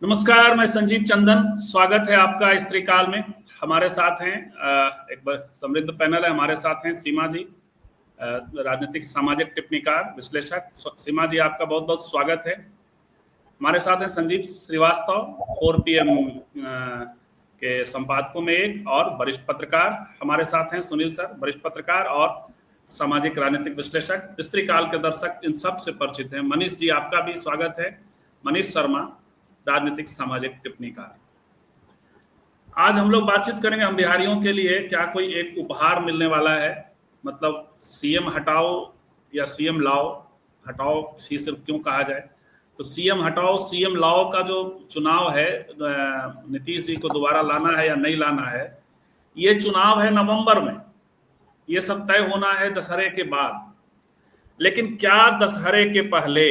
नमस्कार, मैं संजीव चंदन। स्वागत है आपका इस त्रिकाल में। हमारे साथ हैं एक बार समृद्ध पैनल है। हमारे साथ हैं सीमा जी, राजनीतिक सामाजिक टिप्पणीकार विश्लेषक। सीमा जी, आपका बहुत बहुत स्वागत है। हमारे साथ हैं संजीव श्रीवास्तव, 4 PM के संपादकों में एक और वरिष्ठ पत्रकार। हमारे साथ हैं सुनील सर, वरिष्ठ पत्रकार और सामाजिक राजनीतिक विश्लेषक। इस त्रिकाल के दर्शक इन सब से परिचित हैं। मनीष जी, आपका भी स्वागत है। मनीष शर्मा, राजनीतिक सामाजिक टिप्पणीकार। आज हम लोग बातचीत करेंगे हम बिहारियों के लिए क्या कोई एक उपहार मिलने वाला है, मतलब सीएम हटाओ या सीएम लाओ। हटाओ ही सिर्फ क्यों कहा जाए, तो सीएम हटाओ सीएम लाओ का जो चुनाव है, नीतीश जी को दोबारा लाना है या नहीं लाना है, ये चुनाव है नवंबर में। ये सब तय होना है दशहरे के बाद। लेकिन क्या दशहरे के पहले,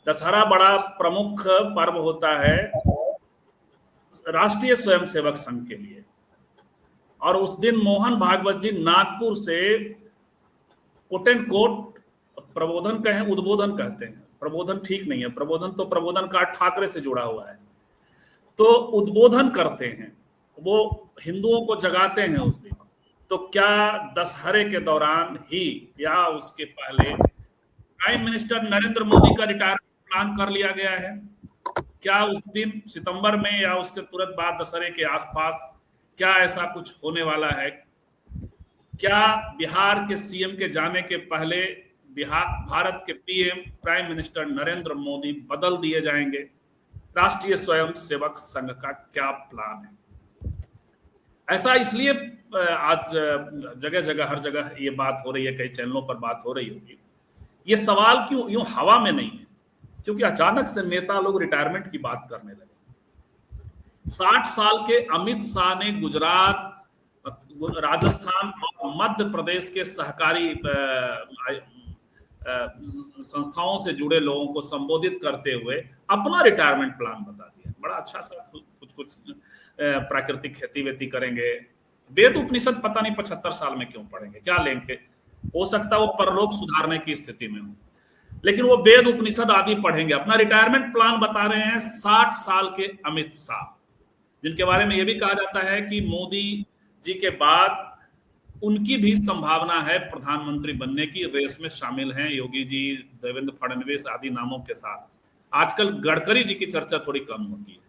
दशहरा बड़ा प्रमुख पर्व होता है राष्ट्रीय स्वयंसेवक संघ के लिए, और उस दिन मोहन भागवत जी नागपुर से कोट एंड कोट प्रबोधन कहें, उद्बोधन कहते हैं, प्रबोधन ठीक नहीं है, प्रबोधन तो प्रबोधन का ठाकरे से जुड़ा हुआ है, तो उद्बोधन करते हैं, वो हिंदुओं को जगाते हैं उस दिन। तो क्या दशहरे के दौरान ही या उसके पहले प्राइम मिनिस्टर नरेंद्र मोदी का रिटायरमेंट प्लान कर लिया गया है? क्या उस दिन सितंबर में या उसके तुरंत बाद दशहरे के आसपास क्या ऐसा कुछ होने वाला है? क्या बिहार के सीएम के जाने के पहले भारत के PM prime minister Narendra Modi बदल दिए जाएंगे? राष्ट्रीय स्वयंसेवक संघ का क्या प्लान है? ऐसा इसलिए आज जगह जगह हर जगह ये बात हो रही है, कई चैनलों पर बात हो रही होगी। ये सवाल क्यों यूं हवा में नहीं है, क्योंकि अचानक से नेता लोग रिटायरमेंट की बात करने लगे। 60 साल के अमित शाह ने गुजरात, राजस्थान और मध्य प्रदेश के सहकारी संस्थाओं से जुड़े लोगों को संबोधित करते हुए अपना रिटायरमेंट प्लान बता दिया। बड़ा अच्छा सा कुछ प्राकृतिक खेती वेती करेंगे। वेद उपनिषद पता नहीं 75 साल में क्यों पढ़ेंगे, क्या लेंगे? हो सकता है वो परलोक सुधारने की स्थिति में हो, लेकिन वो वेद उपनिषद आदि पढ़ेंगे। अपना रिटायरमेंट प्लान बता रहे हैं 60 साल के अमित शाह, जिनके बारे में यह भी कहा जाता है कि मोदी जी के बाद उनकी भी संभावना है प्रधानमंत्री बनने की। रेस में शामिल हैं योगी जी, देवेंद्र फडणवीस आदि नामों के साथ। आजकल गडकरी जी की चर्चा थोड़ी कम होती है,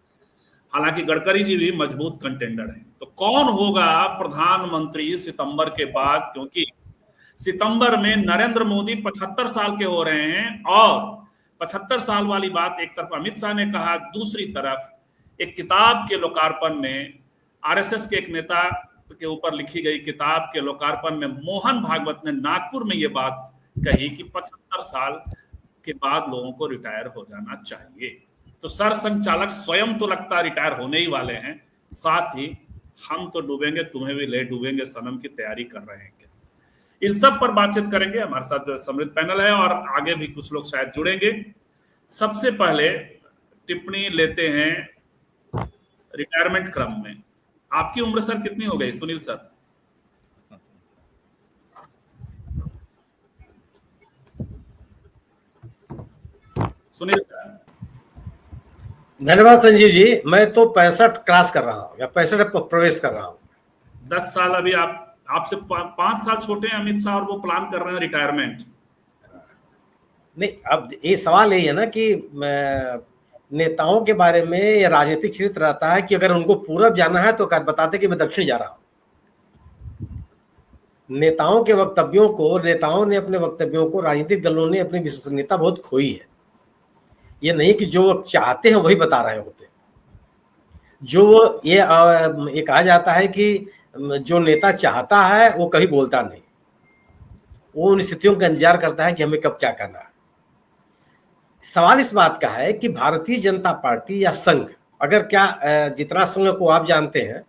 हालांकि गडकरी जी भी मजबूत कंटेंडर हैं। तो कौन होगा प्रधानमंत्री सितंबर के बाद? क्योंकि सितंबर में नरेंद्र मोदी 75 साल के हो रहे हैं, और 75 साल वाली बात एक तरफ अमित शाह ने कहा, दूसरी तरफ एक किताब के लोकार्पण में, आरएसएस के एक नेता के ऊपर लिखी गई किताब के लोकार्पण में मोहन भागवत ने नागपुर में ये बात कही कि 75 साल के बाद लोगों को रिटायर हो जाना चाहिए। तो सरसंघचालक स्वयं तो लगता रिटायर होने ही वाले हैं, साथ ही हम तो डूबेंगे तुम्हें भी ले डूबेंगे सनम की तैयारी कर रहे हैं। इन सब पर बातचीत करेंगे। हमारे साथ जो समृद्ध पैनल है और आगे भी कुछ लोग शायद जुड़ेंगे। सबसे पहले टिप्पणी लेते हैं रिटायरमेंट क्रम में। आपकी उम्र सर कितनी हो गई सुनील सर? सुनील सर। धन्यवाद संजीव जी। मैं तो 65 क्रॉस कर रहा हूँ या 65 प्रवेश कर रहा हूँ। 10 साल अभी आपसे 5 साल छोटे हैं अमित शाह, और वो प्लान कर रहे हैं रिटायरमेंट। नहीं, अब ये सवाल यही है ना कि नेताओं के बारे में ये राजनीतिक चरित्र रहता है कि अगर उनको पूरब जाना है तो बताते कि मैं दक्षिण जा रहा हूँ। नेताओं ने अपने वक्तव्यों को राजनीतिक दलों ने अपनी विश्वसनीयता बहुत खोई है। ये नहीं कि जो चाहते हैं वही बता रहे होते हैं। जो ये कहा जाता है कि जो नेता चाहता है वो कभी बोलता नहीं, वो उन स्थितियों का इंतजार करता है कि हमें कब क्या करना है। सवाल इस बात का है कि भारतीय जनता पार्टी या संघ, अगर क्या जितना संघ को आप जानते हैं,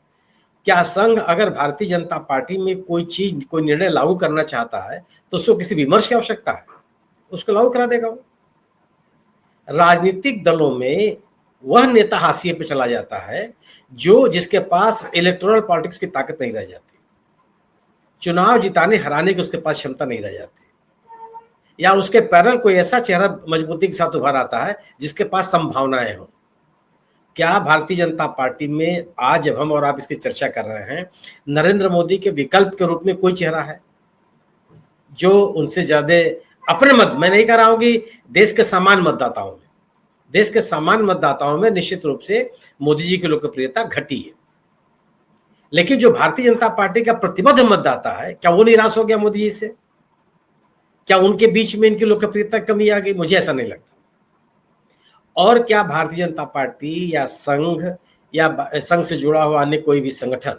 क्या संघ अगर भारतीय जनता पार्टी में कोई चीज, कोई निर्णय लागू करना चाहता है तो उसको किसी विमर्श की आवश्यकता है? उसको लागू करा देगा वो। राजनीतिक दलों में वह नेता हाशिए पे चला जाता है जिसके पास इलेक्टोरल पॉलिटिक्स की ताकत नहीं रह जाती, चुनाव जिताने हराने की उसके पास क्षमता नहीं रह जाती, या उसके पैरेलल कोई ऐसा चेहरा मजबूती के साथ उभर आता है जिसके पास संभावनाएं हों। क्या भारतीय जनता पार्टी में आज जब हम और आप इसकी चर्चा कर रहे हैं, नरेंद्र मोदी के विकल्प के रूप में कोई चेहरा है जो उनसे ज्यादा अपने मत, मैं नहीं कह रहा हूं कि देश के सामान्य मतदाताओं में, देश के सामान्य मतदाताओं में निश्चित रूप से मोदी जी की लोकप्रियता घटी है, लेकिन जो भारतीय जनता पार्टी का प्रतिबद्ध मतदाता है, क्या वो निराश हो गया मोदी जी से? क्या उनके बीच में इनकी लोकप्रियता कमी आ गई? मुझे ऐसा नहीं लगता। और क्या भारतीय जनता पार्टी या संघ या संघ से जुड़ा हुआ अन्य कोई भी संगठन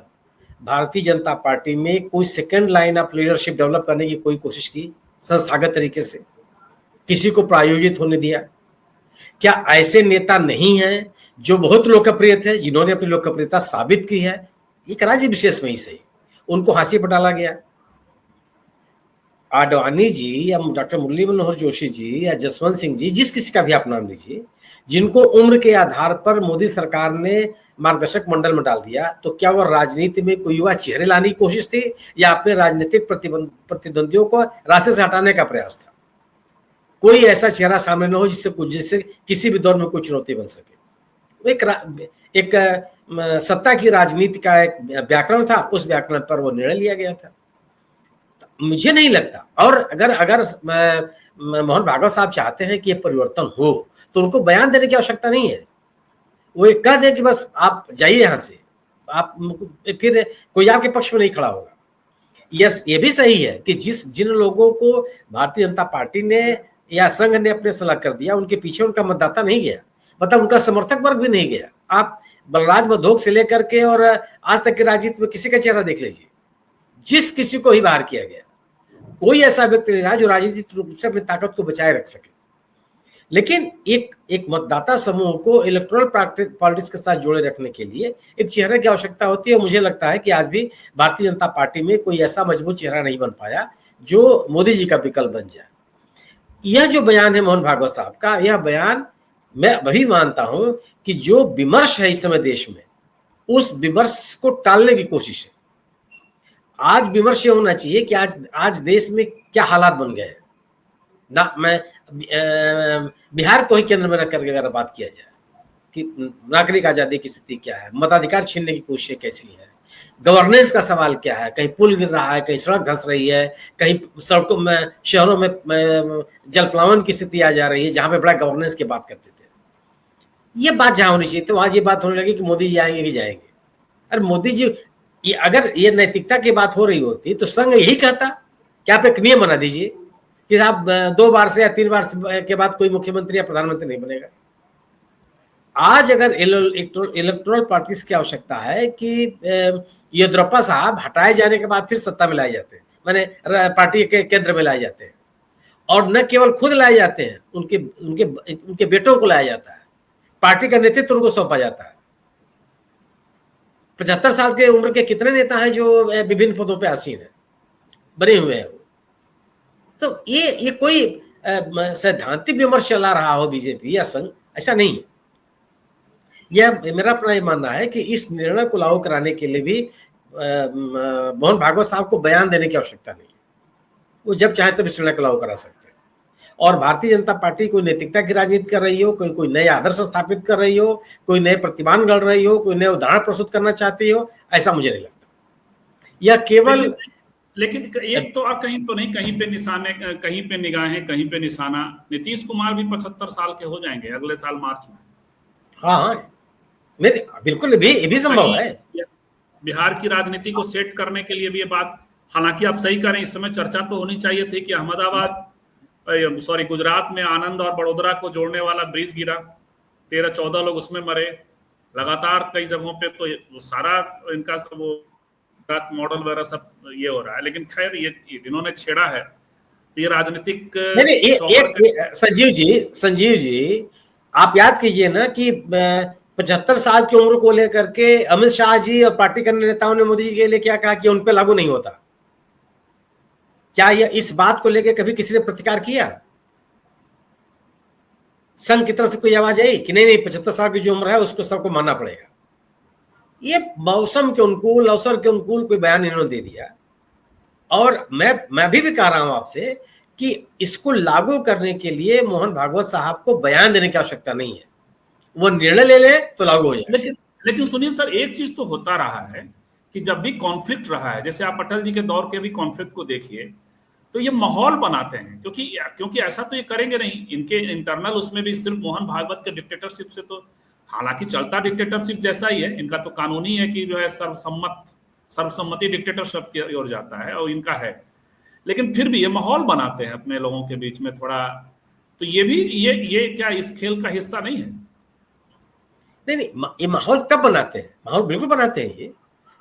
भारतीय जनता पार्टी में कोई second line of leadership develop करने की कोई कोशिश की संस्थागत तरीके से? किसी को प्रायोजित होने दिया? क्या ऐसे नेता नहीं हैं जो बहुत लोकप्रिय थे, जिन्होंने अपनी लोकप्रियता साबित की है? एक राज्य विशेष में ही सही, उनको फांसी पर डाला गया। आडवाणी जी या डॉक्टर मुरली मनोहर जोशी जी या जसवंत सिंह जी, जिस किसी का भी आप नाम लीजिए, जिनको उम्र के आधार पर मोदी सरकार ने मार्गदर्शक मंडल में डाल दिया, तो क्या वह राजनीति में कोई युवा चेहरे लाने की कोशिश थी या अपने राजनीतिक प्रतिद्वंदियों को रास्ते से हटाने का प्रयास था? कोई ऐसा चेहरा सामने न हो जिससे किसी भी दौर में कोई चुनौती बन सके। एक सत्ता की राजनीति का एक व्याकरण था, उस व्याकरण पर वो निर्णय लिया गया था। मुझे नहीं लगता। और अगर मोहन भागवत साहब चाहते हैं कि ये परिवर्तन हो तो उनको बयान देने की आवश्यकता नहीं है। वो एक कह दे कि बस आप जाइए यहाँ से, आप फिर कोई आपके पक्ष में नहीं खड़ा होगा। यस, ये भी सही है कि जिन लोगों को भारतीय जनता पार्टी ने या संघ ने अपने सलाह कर दिया, उनके पीछे उनका मतदाता नहीं गया, मतलब उनका समर्थक वर्ग भी नहीं गया। आप बलराज मधोक से लेकर के और आज तक की राजनीति में किसी का चेहरा देख लीजिए, जिस किसी को ही बाहर किया गया, कोई ऐसा व्यक्ति नहीं रहा जो राजनीतिक रूप से अपनी ताकत को बचाए रख सके। लेकिन एक मतदाता समूह को इलेक्टोरल पॉलिटिक्स के साथ जोड़े रखने के लिए एक चेहरे की आवश्यकता होती है। मुझे लगता है कि आज भी भारतीय जनता पार्टी में कोई ऐसा मजबूत चेहरा नहीं बन पाया जो मोदी जी का विकल्प बन जाए। यह जो बयान है मोहन भागवत साहब का, यह बयान मैं वही मानता हूं कि जो विमर्श है इस समय देश में, उस विमर्श को टालने की कोशिश है। आज विमर्श ये होना चाहिए कि आज देश में क्या हालात बन गए हैं ना। मैं बिहार को ही केंद्र में रख करके अगर बात किया जाए कि नागरिक आजादी की स्थिति क्या है, मताधिकार छीनने की कोशिशें कैसी है, गवर्नेंस का सवाल क्या है, कहीं पुल गिर रहा है, कहीं सड़क धंस रही है, कहीं सड़कों में शहरों में जलप्लावन की स्थिति आ जा रही है, जहां पे बड़ा गवर्नेंस की बात करते थे। ये बात जहां होनी चाहिए तो वहां ये बात होने लगी कि मोदी जी आएंगे कि जाएंगे। अरे मोदी जी, अगर ये नैतिकता की बात हो रही होती तो संघ यही कहता कि आप एक नियम बना दीजिए कि आप 2 बार से या 3 बार के बाद कोई मुख्यमंत्री या प्रधानमंत्री नहीं बनेगा। आज अगर इलेक्टोरल पॉलिटिक्स की आवश्यकता है कि येदियुरप्पा साहब हटाए जाने के बाद फिर सत्ता में लाए जाते हैं, माने पार्टी के केंद्र में लाए जाते हैं, और न केवल खुद लाए जाते हैं, उनके बेटों को लाया जाता है, पार्टी का नेतृत्व उनको सौंपा जाता है। 75 साल के उम्र के कितने नेता हैं जो विभिन्न पदों पे आसीन है, बने हुए हैं। तो ये कोई सैद्धांतिक विमर्श चला रहा हो बीजेपी या संघ, ऐसा नहीं है। यह मेरा अपना ये मानना है कि इस निर्णय को लागू कराने के लिए भी मोहन भागवत साहब को बयान देने की आवश्यकता नहीं है। वो जब चाहे तब इस निर्णय को लागू करा सकते हैं। और भारतीय जनता पार्टी कोई नैतिकता की राजनीति कर रही हो, कोई नए आदर्श स्थापित कर रही हो, कोई नए प्रतिमान गढ़ रही हो, कोई नए उदाहरण प्रस्तुत करना चाहती हो, ऐसा मुझे नहीं लगता। यह केवल लेकिन एक तो आप कहीं तो नहीं, कहीं पे निशाने, कहीं पे निगाहें, कहीं पे निशाना। नीतीश कुमार भी 75 साल के हो जाएंगे अगले साल मार्च में। हाँ, मेरे बिल्कुल ये भी संभव है। बिहार की राजनीति को सेट करने के लिए भी ये बात, हालांकि आप सही करें, इस समय चर्चा तो होनी चाहिए थी कि गुजरात में आनंद और बड़ोदरा को जोड़ने वाला ब्रिज गिरा, 13-14 लोग उसमें मरे लगातार कई जगहों पे। तो सारा इनका वो मॉडल वगैरह सब ये हो रहा है। लेकिन खैर, ये इन्होंने छेड़ा है ये राजनीतिक। संजीव जी, आप याद कीजिए ना कि 75 साल की उम्र को लेकर के अमित शाह जी और पार्टी के नेताओं ने मोदी जी के लिए क्या कहा कि उन पे लागू नहीं होता। क्या यह इस बात को लेकर कभी किसी ने प्रतिकार किया? संघ की तरफ से कोई आवाज आई कि नहीं 75 साल की जो उम्र है उसको सबको मानना पड़ेगा? ये मौसम के अनुकूल, अवसर के अनुकूल कोई बयान इन्होंने दे दिया। और मैं भी कह रहा हूं आपसे कि इसको लागू करने के लिए मोहन भागवत साहब को बयान देने की आवश्यकता नहीं है। वो निर्णय ले ले तो लागू हो जाए। लेकिन सुनील सर, एक चीज तो होता रहा है कि जब भी कॉन्फ्लिक्ट रहा है, जैसे आप अटल जी के दौर के भी कॉन्फ्लिक्ट को देखिए, तो ये माहौल बनाते हैं, क्योंकि ऐसा तो ये करेंगे नहीं, इनके इंटरनल उसमें भी सिर्फ मोहन भागवत के डिक्टेटरशिप से तो, हालांकि चलता डिक्टेटरशिप जैसा ही है, इनका तो कानूनी है कि जो है सर्वसम्मति डिक्टेटरशिप की ओर जाता है, और इनका है, लेकिन फिर भी ये माहौल बनाते हैं अपने लोगों के बीच में थोड़ा, तो ये भी ये क्या इस खेल का हिस्सा नहीं है? नहीं, ये माहौल कब बनाते हैं? माहौल बिल्कुल बनाते हैं ये,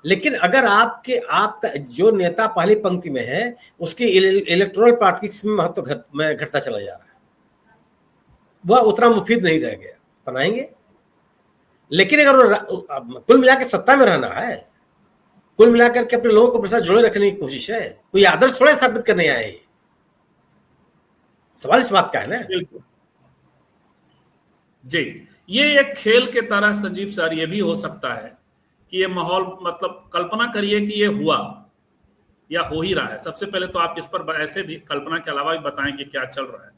लेकिन अगर आपका जो नेता पहली पंक्ति में है उसकी इलेक्टोरल पॉलिटिक्स में महत्व घटता चला जा रहा है, वह उतना मुफीद नहीं रह गया, बनाएंगे। लेकिन अगर कुल मिलाकर सत्ता में रहना है, कुल मिलाकर के अपने लोगों को अपने साथ जुड़े रखने की कोशिश है, कोई आदर्श थोड़े स्थापित करने आए, सवाल इस बात का है ना। बिल्कुल जी, ये एक खेल के तरह संजीव सर ये भी हो सकता है कि ये माहौल, मतलब कल्पना करिए कि ये हुआ या हो ही रहा है, सबसे पहले तो आप इस पर ऐसे भी कल्पना के अलावा भी बताएं कि क्या चल रहा है,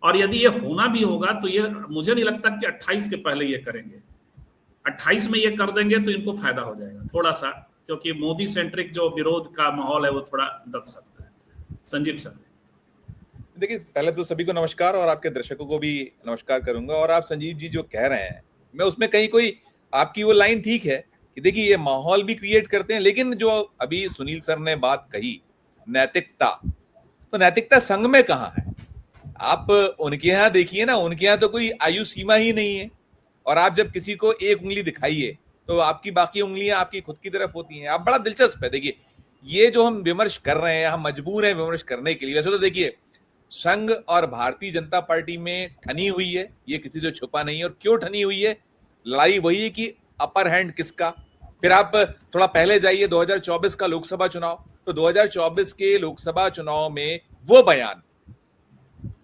और यदि ये होना भी होगा तो ये मुझे नहीं लगता कि 28 के पहले ये करेंगे, 28 में ये कर देंगे तो इनको फायदा हो जाएगा थोड़ा सा, क्योंकि मोदी सेंट्रिक जो विरोध का माहौल है वो थोड़ा दब सकता है। संजीव सर, देखिए, पहले तो सभी को नमस्कार और आपके दर्शकों को भी नमस्कार करूंगा। और आप संजीव जी जो कह रहे हैं, मैं उसमें कहीं कोई आपकी वो लाइन ठीक है कि देखिए ये माहौल भी क्रिएट करते हैं, लेकिन जो अभी सुनील सर ने बात कही नैतिकता, तो नैतिकता संघ में कहाँ है? आप उनके यहाँ देखिए ना, उनके यहाँ तो कोई आयु सीमा ही नहीं है, और आप जब किसी को एक उंगली दिखाइए तो आपकी बाकी उंगलियां आपकी खुद की तरफ होती हैं। आप बड़ा दिलचस्प है, देखिए ये जो हम विमर्श कर रहे हैं, हम मजबूर हैं विमर्श करने के लिए। वैसे तो देखिए संघ और भारतीय जनता पार्टी में ठनी हुई है, ये किसी से छुपा नहीं है। और क्यों ठनी हुई है? लड़ाई वही है कि अपर हैंड किसका। फिर आप थोड़ा पहले जाइए 2024 का लोकसभा चुनाव, तो 2024 के लोकसभा चुनाव में वो बयान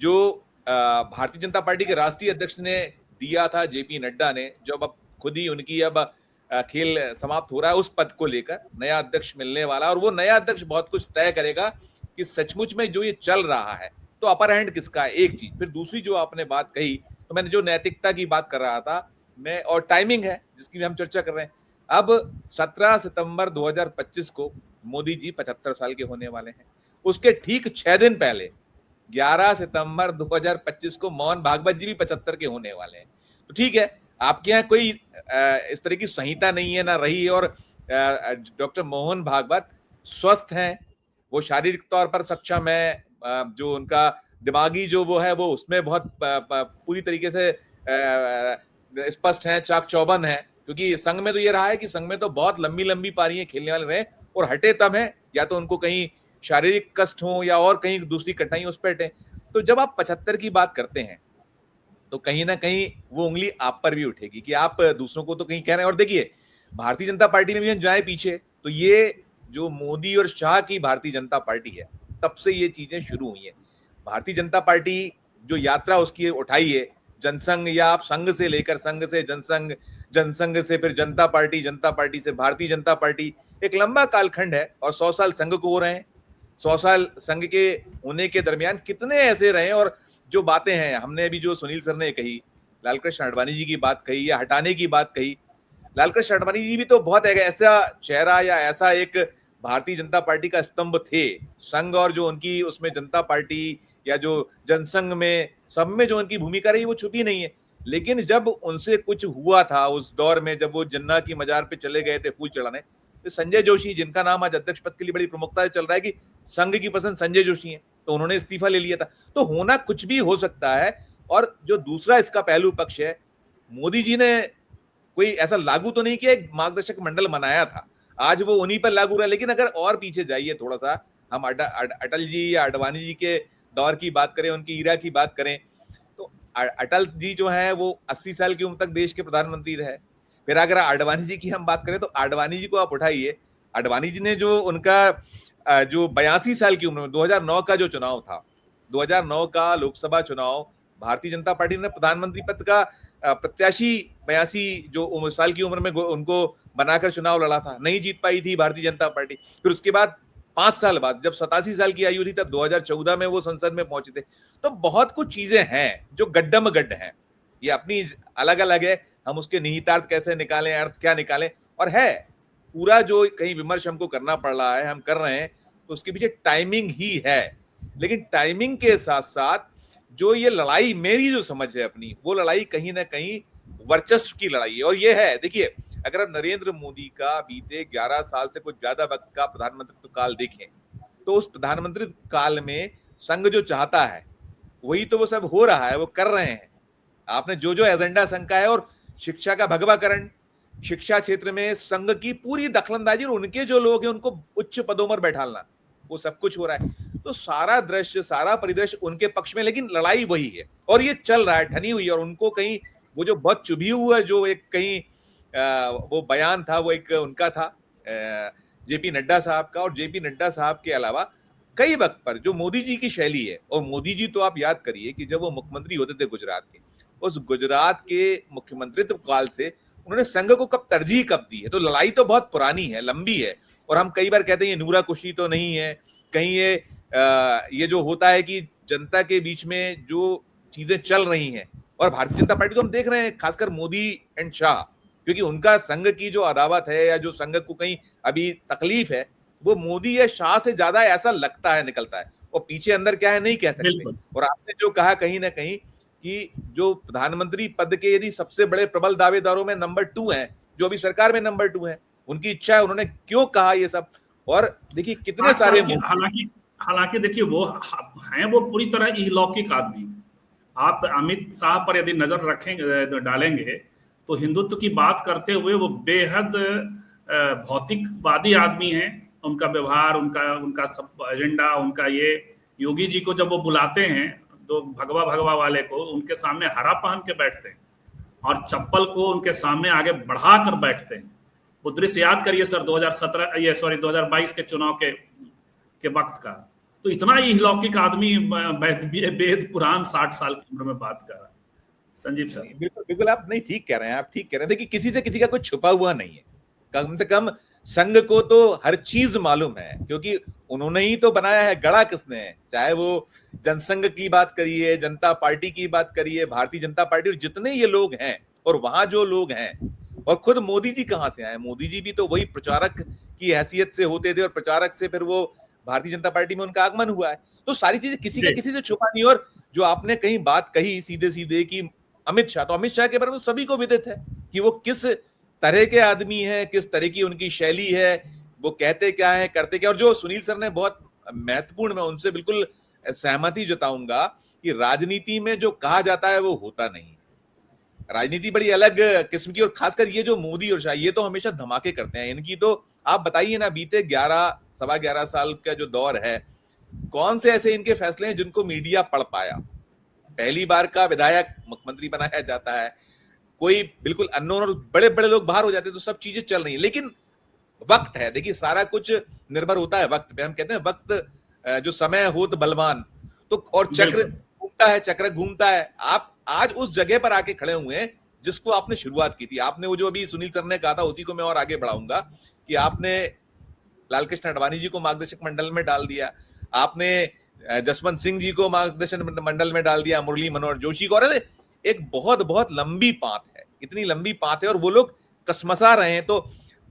जो भारतीय जनता पार्टी के राष्ट्रीय अध्यक्ष ने दिया था, जेपी नड्डा ने, जब अब खुद ही उनकी अब खेल समाप्त हो रहा है उस पद को लेकर, नया अध्यक्ष मिलने वाला, और वो नया अध्यक्ष बहुत कुछ तय करेगा कि सचमुच में जो ये चल रहा है तो अपर हैंड किसका है, एक चीज। फिर दूसरी जो आपने बात कही, तो मैंने जो नैतिकता की बात कर रहा था मैं, और टाइमिंग है जिसकी भी हम चर्चा कर रहे हैं। अब 17 सितंबर 2025 को मोदी जी 75 साल के होने वाले हैं। उसके ठीक 6 दिन पहले 11 सितंबर 2025 को मोहन भागवत जी भी 75 के होने वाले हैं। तो ठीक है, आपके यहाँ कोई इस तरह की संहिता नहीं है, ना रही है, और डॉक्टर मोहन भागवत स्वस्थ हैं, वो शारीरिक तौर पर सक्षम है, जो उनका दिमागी जो वो है वो उसमें बहुत पूरी तरीके से स्पष्ट है, चाक चौबंद है। क्योंकि संघ में तो ये रहा है कि संघ में तो बहुत लंबी लंबी पारियां खेलने वाले रहे, और हटे तब है या तो उनको कहीं शारीरिक कष्ट हो या और कहीं दूसरी कठिनाई उस पर हटे। तो जब आप 75 की बात करते हैं तो कहीं ना कहीं वो उंगली आप पर भी उठेगी कि आप दूसरों को तो कहीं कह रहे हैं। और देखिए भारतीय जनता पार्टी में भी हम जाए पीछे, तो ये जो मोदी और शाह की भारतीय जनता पार्टी है, तब से ये चीजें शुरू हुई हैं। भारतीय जनता पार्टी जो यात्रा उसकी उठाई है, जनसंघ, या आप संघ से लेकर संघ से जनसंघ, जनसंघ से फिर जनता पार्टी, जनता पार्टी से भारतीय जनता पार्टी, एक लंबा कालखंड है। और 100 साल संघ को हो रहे हैं, 100 साल संघ के होने के दरमियान कितने ऐसे रहे। और जो बातें हैं, हमने अभी जो सुनील सर ने कही, लालकृष्ण आडवाणी जी की बात कही या हटाने की बात कही, लालकृष्ण आडवाणी जी भी तो बहुत ऐसा चेहरा या ऐसा एक भारतीय जनता पार्टी का स्तंभ थे। संघ और जो उनकी उसमें जनता पार्टी या जो जनसंघ में, सब में जो उनकी भूमिका रही वो छुपी नहीं है। लेकिन जब उनसे कुछ हुआ था उस दौर में, जब वो जिन्ना की मजार पे चले गए थे फूल चढ़ाने, तो संजय जोशी, जिनका नाम आज अध्यक्ष पद के लिए बड़ी प्रमुखता से चल रहा है कि संघ की पसंद संजय जोशी है, तो उन्होंने इस्तीफा ले लिया था। तो होना कुछ भी हो सकता है। और जो दूसरा इसका पहलू पक्ष है, मोदी जी ने कोई ऐसा लागू तो नहीं किया, एक मार्गदर्शक मंडल बनाया था, आज वो उन्हीं पर लागू रहा। लेकिन अगर और पीछे जाइए थोड़ा सा, हम अटल जी या आडवाणी जी के दौर की बात करें, उनकी ईरा की बात करें, तो अटल जी जो है वो 80 साल की उम्र तक देश के प्रधानमंत्री रहे। फिर अगर आडवाणी जी की हम बात करें तो आडवाणी जी को आप उठाइए, आडवाणी जी ने जो उनका जो 82 साल की उम्र में 2009 का जो चुनाव था, 2009 का लोकसभा चुनाव, भारतीय जनता पार्टी ने प्रधानमंत्री पद का प्रत्याशी 82 जो साल की उम्र में उनको बनाकर चुनाव लड़ा था, नहीं जीत पाई थी भारतीय जनता पार्टी। फिर उसके बाद 5 साल बाद जब 87 साल की आयु थी, तब 2014 में वो संसद में पहुंचे थे। तो बहुत कुछ चीजें हैं जो गड्ढम गड्ढ हैं। ये अपनी अलग अलग है, हम उसके निहितार्थ कैसे निकालें, अर्थ क्या निकालें, और है पूरा जो कहीं विमर्श हमको करना पड़ रहा है, हम कर रहे हैं, तो उसके पीछे टाइमिंग ही है। लेकिन टाइमिंग के साथ साथ जो ये लड़ाई, मेरी जो समझ है अपनी, वो लड़ाई कहीं ना कहीं वर्चस्व की लड़ाई है। और ये है, देखिए, अगर आप नरेंद्र मोदी का बीते 11 साल से कुछ ज्यादा वक्त का प्रधानमंत्री काल देखें, तो उस प्रधानमंत्री काल में संघ जो चाहता है वही तो वो सब हो रहा है, वो कर रहे हैं। आपने जो जो एजेंडा संघ का है, और शिक्षा का भगवाकरण, शिक्षा क्षेत्र में संघ की पूरी दखलंदाजी, और उनके जो लोग हैं उनको उच्च पदों पर बैठाना, वो सब कुछ हो रहा है। तो सारा दृश्य, सारा परिदृश्य उनके पक्ष में, लेकिन लड़ाई वही है और ये चल रहा है, ठनी हुई है। और उनको कहीं वो जो बहुत चुभी हुआ जो एक कहीं वो बयान था, वो एक उनका था जेपी नड्डा साहब का, और जेपी नड्डा साहब के अलावा कई वक्त पर जो मोदी जी की शैली है, और मोदी जी तो आप याद करिए कि जब वो मुख्यमंत्री होते थे गुजरात के, उस गुजरात के मुख्यमंत्रित्व काल से उन्होंने संघ को कब तरजीह कब दी है। तो लड़ाई तो बहुत पुरानी है, लंबी है। और हम कई बार कहते हैं ये नूरा कुशी तो नहीं है, कहीं ये जो होता है कि जनता के बीच में जो चीजें चल रही हैं, और भारतीय जनता पार्टी तो हम देख रहे हैं, खासकर मोदी एंड शाह, क्योंकि उनका संघ की जो अदावत है या जो संघ को कहीं अभी तकलीफ है, वो मोदी या शाह से ज्यादा ऐसा लगता है, निकलता है। और पीछे अंदर क्या है नहीं कह सकते। और आपने जो कहा कहीं ना कहीं कि जो प्रधानमंत्री पद के यदि सबसे बड़े प्रबल दावेदारों में नंबर 2 हैं, जो अभी सरकार में नंबर 2 है, उनकी इच्छा है, उन्होंने क्यों कहा ये सब। और देखिए कितने सारे, हालांकि देखिए वो हैं, वो पूरी तरह इलौकिक आदमी। आप अमित शाह पर यदि नजर रखेंगे, डालेंगे, तो हिंदुत्व की बात करते हुए वो बेहद भौतिकवादी आदमी हैं। उनका व्यवहार, उनका सब एजेंडा, उनका ये, योगी जी को जब वो बुलाते हैं तो भगवा वाले को, उनके सामने हरा पहन के बैठते हैं और चप्पल को उनके सामने आगे बढ़ा कर बैठते हैं। वो दृश्य याद करिए सर 2022 के चुनाव के वक्त का। तो इतना ही लौकिक आदमी वेद पुराण 60 साल की उम्र में बात कर रहा है। संजीव सर, बिल्कुल बिल्कुल, आप नहीं ठीक कह रहे हैं, आप ठीक कह रहे हैं। देखिए किसी से किसी का कुछ छुपा हुआ नहीं है, कम से कम संघ को तो हर चीज मालूम है, क्योंकि उन्होंने ही तो बनाया है। गढ़ा किसने है, चाहे वो जनसंघ की बात करिए, जनता पार्टी की बात करिए, भारतीय जनता पार्टी, और जितने ये लोग हैं, और वहां जो लोग हैं, और खुद मोदी जी कहां से आए, मोदी जी भी तो वही प्रचारक की हैसियत से होते थे, और प्रचारक से फिर वो भारतीय जनता पार्टी में उनका आगमन हुआ है। तो सारी चीजें किसी का किसी से छुपा नहीं। और जो आपने कहीं बात कही सीधे सीधे कि अमित शाह, तो अमित शाह के बारे में सभी को विदित है कि वो किस तरह के आदमी है, किस तरह की उनकी शैली है, वो कहते क्या है, करते क्या। और जो सुनील सर ने बहुत महत्वपूर्ण, मैं उनसे बिल्कुल सहमति जताऊंगा कि राजनीति में जो कहा जाता है वो होता नहीं। राजनीति बड़ी अलग किस्म की, और खासकर ये जो मोदी और शाह, ये तो हमेशा धमाके करते हैं। इनकी तो आप बताइए ना, बीते 11 साल का जो दौर है, कौन से ऐसे इनके फैसले हैं जिनको मीडिया पढ़ पाया। पहली बार का विधायक मुख्यमंत्री बनाया जाता है, कोई बिल्कुल अननोन, और बड़े बड़े लोग बाहर हो जाते हैं, तो सब चीजें चल रही हैं। लेकिन वक्त है, देखिए सारा कुछ निर्भर होता है वक्त पे। हम कहते हैं वक्त जो समय होत बलवान, तो और चक्र घूमता है, चक्र घूमता है। आप आज उस जगह पर आके खड़े हुए हैं जिसको आपने शुरुआत की थी। आपने वो जो अभी सुनील सर ने कहा था, उसी को मैं और आगे बढ़ाऊंगा कि आपने लालकृष्ण आडवाणी जी को मार्गदर्शक मंडल में डाल दिया, आपने जसवंत सिंह जी को मार्गदर्शन मंडल में डाल दिया, मुरली मनोहर जोशी को। और एक बहुत बहुत लंबी पात है, इतनी लंबी पात है, और वो लोग कसमसा रहे हैं। तो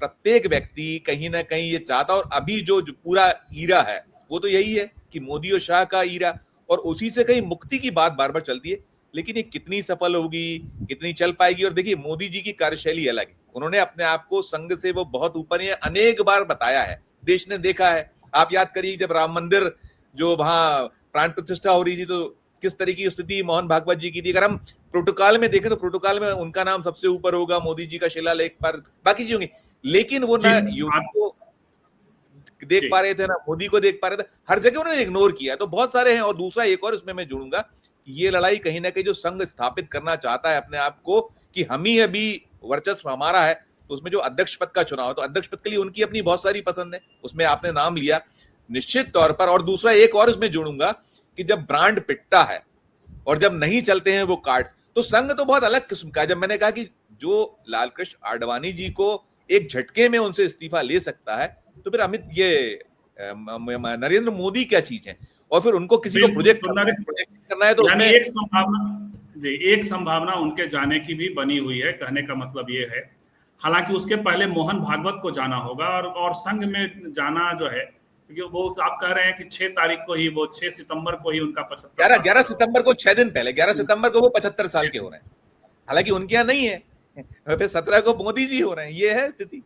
प्रत्येक व्यक्ति कहीं ना कहीं ये चाहता, और अभी जो पूरा ईरा है वो तो यही है कि मोदी और शाह का ईरा, और उसी से कहीं मुक्ति की बात बार बार चलती है। लेकिन ये कितनी सफल होगी, कितनी चल पाएगी। और देखिए मोदी जी की कार्यशैली अलग है, उन्होंने अपने आप को संघ से वो बहुत ऊपर ही अनेक बार बताया है, देश ने देखा है। आप याद करिए जब राम मंदिर जो वहां प्राण प्रतिष्ठा हो रही थी, तो किस तरह की स्थिति मोहन भागवत जी की थी। अगर हम प्रोटोकॉल में देखें तो प्रोटोकॉल में उनका नाम सबसे ऊपर होगा, मोदी जी का शिलालेख पर, बाकी चीज होंगी। लेकिन वो ना युवा को देख पा रहे थे, ना मोदी को देख पा रहे थे, हर जगह उन्होंने इग्नोर किया। तो बहुत सारे हैं। और दूसरा एक और इसमें मैं जोड़ूंगा, ये लड़ाई कहीं ना कहीं जो संघ स्थापित करना चाहता है अपने आप को कि हम ही अभी वर्चस्व हमारा है, तो उसमें जो अध्यक्ष पद का चुनाव है, तो अध्यक्ष पद के लिए उनकी अपनी बहुत सारी पसंद है, उसमें आपने नाम लिया निश्चित तौर पर। और दूसरा एक और इसमें जोड़ूंगा कि जब ब्रांड पिटता है और जब नहीं चलते हैं वो कार्ड, तो संघ तो बहुत अलग किस्म का है। जब मैंने कहा कि जो लालकृष्ण आडवाणी जी को एक झटके में उनसे इस्तीफा ले सकता है, तो फिर अमित ये नरेंद्र मोदी क्या चीज है। और फिर उनको किसी को प्रोजेक्ट करना है, तो यानी एक संभावना, जी, एक संभावना उनके जाने की भी बनी हुई है, कहने का मतलब ये है। हालांकि उसके पहले मोहन भागवत को जाना होगा और संघ में जाना जो है, क्योंकि वो आप कह रहे हैं कि 6 तारीख को ही, वो 6 सितंबर को ही उनका 75 साल 11 सितंबर को, 6 दिन पहले 11 सितंबर को वो 75 साल के हो रहे हैं। हालांकि उनके यहाँ नहीं है, फिर 17 को मोदी जी हो रहे हैं, ये है स्थिति।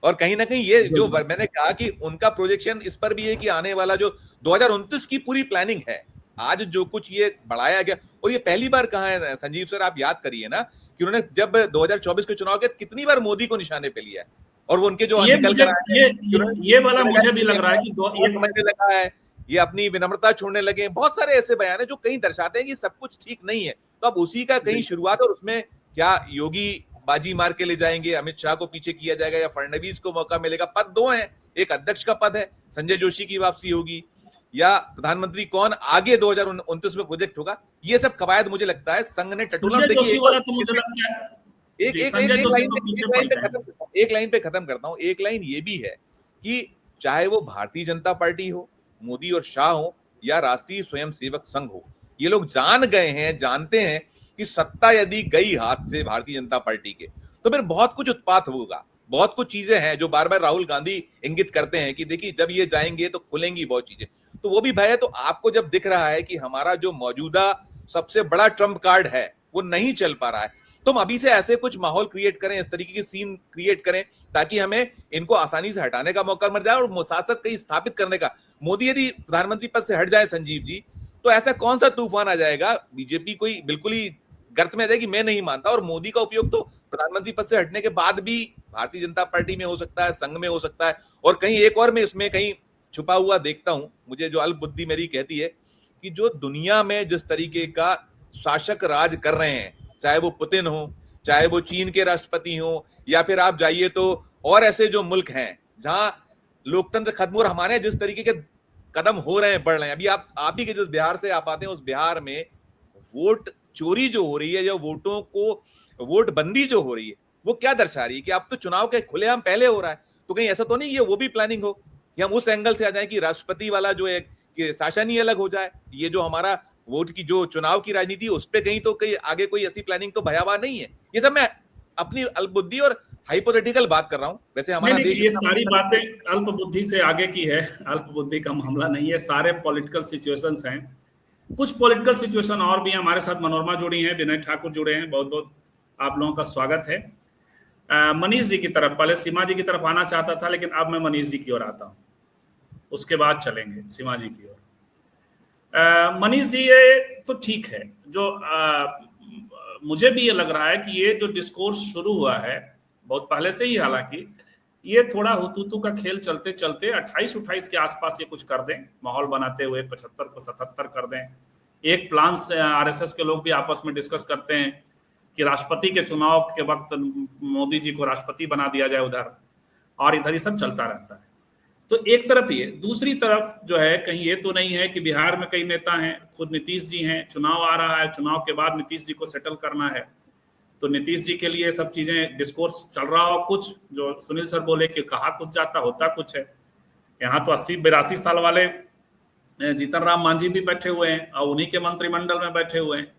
और कहीं ना कहीं ये जो मैंने कहा कि उनका प्रोजेक्शन इस पर भी है कि आने वाला जो 2029 की पूरी प्लानिंग है, आज जो कुछ ये बढ़ाया गया, और ये पहली बार कहा है संजीव सर, आप याद करिए ना कि उन्होंने जब 2024 के चुनाव के कितनी बार मोदी को निशाने पे लिया है, और वो उनके जो ये वाला मुझे भी लग रहा है कि समझने लगा है, ये अपनी विनम्रता छोड़ने लगे। बहुत सारे ऐसे बयान है जो कहीं दर्शाते हैं कि सब कुछ ठीक नहीं है। तो अब उसी का कहीं शुरुआत, और उसमें क्या योगी बाजी मार के ले जाएंगे, अमित शाह को पीछे किया जाएगा, या फडणवीस को मौका मिलेगा? पद दो हैं, एक अध्यक्ष का पद है, संजय जोशी की वापसी होगी, या प्रधानमंत्री कौन आगे 2029 में प्रोजेक्ट होगा। ये सब कवायद मुझे लगता है संघ ने टटोला। एक लाइन पे खत्म करता हूं। एक लाइन ये भी है कि चाहे वो भारतीय जनता पार्टी हो, मोदी और शाह हो, या राष्ट्रीय स्वयंसेवक संघ हो, ये लोग जान गए हैं, जानते हैं कि सत्ता यदि गई हाथ से भारतीय जनता पार्टी के, तो फिर बहुत कुछ उत्पात होगा। बहुत कुछ चीजें हैं जो बार बार राहुल गांधी इंगित करते हैं कि देखिए जब ये जाएंगे तो खुलेंगी बहुत चीजें, तो वो भी भय है। तो आपको जब दिख रहा है कि हमारा जो मौजूदा सबसे बड़ा ट्रम्प कार्ड है वो नहीं चल पा रहा है, तुम अभी से ऐसे कुछ माहौल क्रिएट करें, इस तरीके की सीन क्रिएट करें, ताकि हमें इनको आसानी से हटाने का मौका मिल जाए और साथ साथ कहीं स्थापित करने का। मोदी यदि प्रधानमंत्री पद से हट जाए संजीव जी, तो ऐसा कौन सा तूफान आ जाएगा, बीजेपी कोई बिल्कुल ही गर्त में आ जाएगी। मैं नहीं मानता। और मोदी का उपयोग तो प्रधानमंत्री पद से हटने के बाद भी भारतीय जनता पार्टी में हो सकता है, संघ में हो सकता है, और कहीं एक और मैं इसमें कहीं छुपा हुआ देखता हूं। मुझे जो अल्प बुद्धि मेरी कहती है कि जो दुनिया में जिस तरीके का शासक राज कर रहे हैं, चाहे वो पुतिन हो, चाहे वो चीन के राष्ट्रपति हो, या फिर आप जाइए तो और ऐसे जो मुल्क हैं जहां लोकतंत्र खत्म, और हमारे जिस तरीके के कदम हो रहे हैं, बढ़ रहे हैं। अभी आप ही के जिस बिहार से आप आते हैं, उस बिहार में वोट चोरी जो हो रही है, या वोटों को वोट बंदी जो हो रही है, वो क्या दर्शा रही है कि अब तो चुनाव के खुलेआम पहले हो रहा है। तो कहीं ऐसा तो नहीं है वो भी प्लानिंग हो कि हम उस एंगल से आ जाए कि राष्ट्रपति वाला जो है कि शासन ही अलग हो जाए। ये जो हमारा वोट की जो चुनाव की राजनीति, उस पर कहीं तो कहीं आगे कोई ऐसी प्लानिंग तो भयावह नहीं है। ये सब मैं अपनी अल्पबुद्धि और हाइपोथेटिकल बात कर रहा हूं। वैसे हमारा देश ये सारी बातें अल्प बुद्धि से आगे की है, अल्प बुद्धि का मामला नहीं है। सारे पॉलिटिकल सिचुएशंस हैं, कुछ पॉलिटिकल सिचुएशन और भी हैं। हमारे साथ मनोरमा जुड़ी हैं, विनय ठाकुर जुड़े हैं, बहुत बहुत आप लोगों का स्वागत है। मनीष जी की तरफ, पहले सीमा जी की तरफ आना चाहता था, लेकिन अब मैं मनीष जी की ओर आता हूँ, उसके बाद चलेंगे सीमा जी की ओर। मनीष जी, ये तो ठीक है, जो मुझे भी ये लग रहा है कि ये जो डिस्कोर्स शुरू हुआ है बहुत पहले से ही, हालांकि ये थोड़ा हुतूतू का खेल चलते चलते 28-28 के आसपास ये कुछ कर दें, माहौल बनाते हुए 75 को 77 कर दें। एक प्लान से आरएसएस के लोग भी आपस में डिस्कस करते हैं कि राष्ट्रपति के चुनाव के वक्त मोदी जी को राष्ट्रपति बना दिया जाए उधर, और इधर ही सब चलता रहता है। तो एक तरफ ये, दूसरी तरफ जो है, कहीं ये तो नहीं है कि बिहार में कई नेता हैं, खुद नीतीश जी हैं, चुनाव आ रहा है, चुनाव के बाद नीतीश जी को सेटल करना है, तो नीतीश जी के लिए सब चीजें डिस्कोर्स चल रहा हो। कुछ जो सुनील सर बोले कि कहा कुछ जाता, होता कुछ है। यहाँ तो 80-82 साल वाले जीतन राम मांझी भी बैठे हुए हैं और उन्हीं के मंत्रिमंडल में बैठे हुए हैं।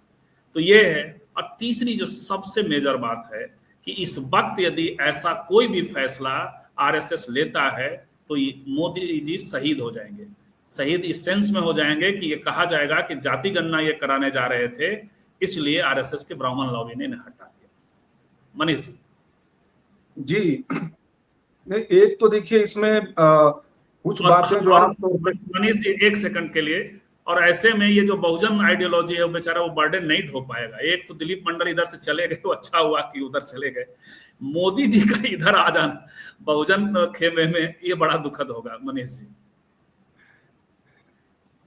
तो ये है। और तीसरी जो सबसे मेजर बात है कि इस वक्त यदि ऐसा कोई भी फैसला आरएसएस लेता है तो मोदी जी शहीद हो जाएंगे। शहीद इस सेंस में हो जाएंगे कि ये कहा जाएगा कि जाति गणना ये कराने जा रहे थे, इसलिए आरएसएस के ब्राह्मण लॉबी ने हटा दिया। मनीष जी, नहीं, एक तो देखिए इसमें कुछ बातें जो आप मनीष जी एक सेकंड के लिए, और ऐसे में ये जो बहुजन आइडियोलॉजी है बेचारा वो बर्डन नहीं ढो पाएगा। एक तो दिलीप मंडल इधर से चले गए, वो अच्छा हुआ कि उधर चले गए। मोदी जी का इधर आ जाना बहुजन खेमे में, ये बड़ा दुखद होगा। मनीष जी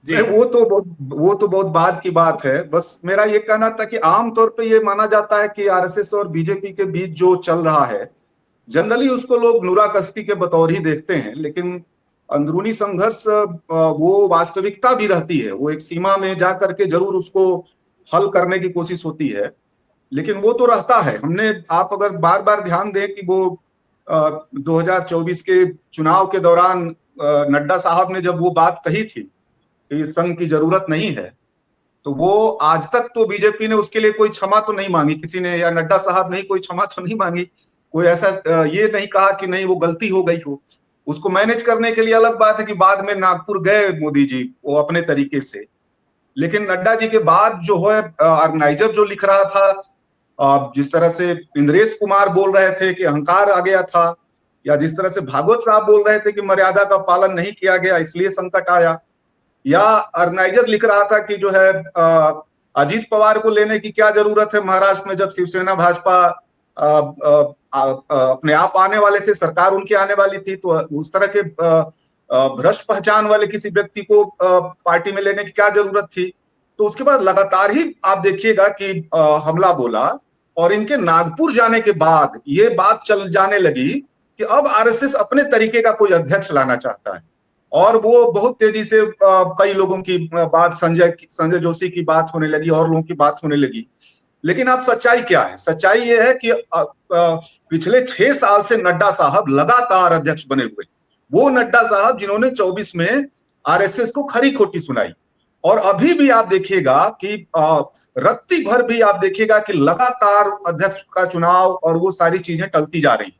जी, वो तो बहुत बाद की बात है। बस मेरा ये कहना था कि आमतौर पे ये माना जाता है कि आरएसएस और बीजेपी के बीच जो चल रहा है, जनरली उसको लोग नूरा कश्ती के बतौर ही देखते हैं, लेकिन अंदरूनी संघर्ष वो वास्तविकता भी रहती है। वो एक सीमा में जा करके जरूर उसको हल करने की कोशिश होती है, लेकिन वो तो रहता है। हमने, आप अगर बार बार ध्यान दें कि वो 2024 के चुनाव के दौरान नड्डा साहब ने जब वो बात कही थी कि संघ की जरूरत नहीं है, तो वो आज तक तो बीजेपी ने उसके लिए कोई क्षमा तो नहीं मांगी किसी ने, या नड्डा साहब ने कोई क्षमा तो नहीं मांगी, कोई ऐसा ये नहीं कहा कि नहीं वो गलती हो गई हो। उसको मैनेज करने के लिए अलग बात है कि बाद में नागपुर गए मोदी जी वो अपने तरीके से, लेकिन नड्डा जी के बाद जो है ऑर्गेनाइजर जो लिख रहा था, जिस तरह से इंद्रेश कुमार बोल रहे थे कि अहंकार आ गया था, या जिस तरह से भागवत साहब बोल रहे थे कि मर्यादा का पालन नहीं किया गया इसलिए संकट आया, या ऑर्गेनाइजर लिख रहा था कि जो है अजीत पवार को लेने की क्या जरूरत है महाराष्ट्र में, जब शिवसेना भाजपा अपने आप आने वाले थे, सरकार उनकी आने वाली थी, तो उस तरह के भ्रष्ट पहचान वाले किसी व्यक्ति को पार्टी में लेने की क्या जरूरत थी। तो उसके बाद लगातार ही आप देखिएगा कि हमला बोला, और इनके नागपुर जाने के बाद ये बात चल जाने लगी कि अब आरएसएस अपने तरीके का कोई अध्यक्ष लाना चाहता है, और वो बहुत तेजी से कई लोगों की बात, संजय जोशी की बात होने लगी, और लोगों की बात होने लगी। लेकिन अब सच्चाई क्या है? सच्चाई ये है कि पिछले 6 साल से नड्डा साहब लगातार अध्यक्ष बने हुए, वो नड्डा साहब जिन्होंने 24 में आरएसएस को खरी खोटी सुनाई, और अभी भी आप देखिएगा कि रत्ती भर भी आप देखिएगा कि लगातार अध्यक्ष का चुनाव और वो सारी चीजें टलती जा रही।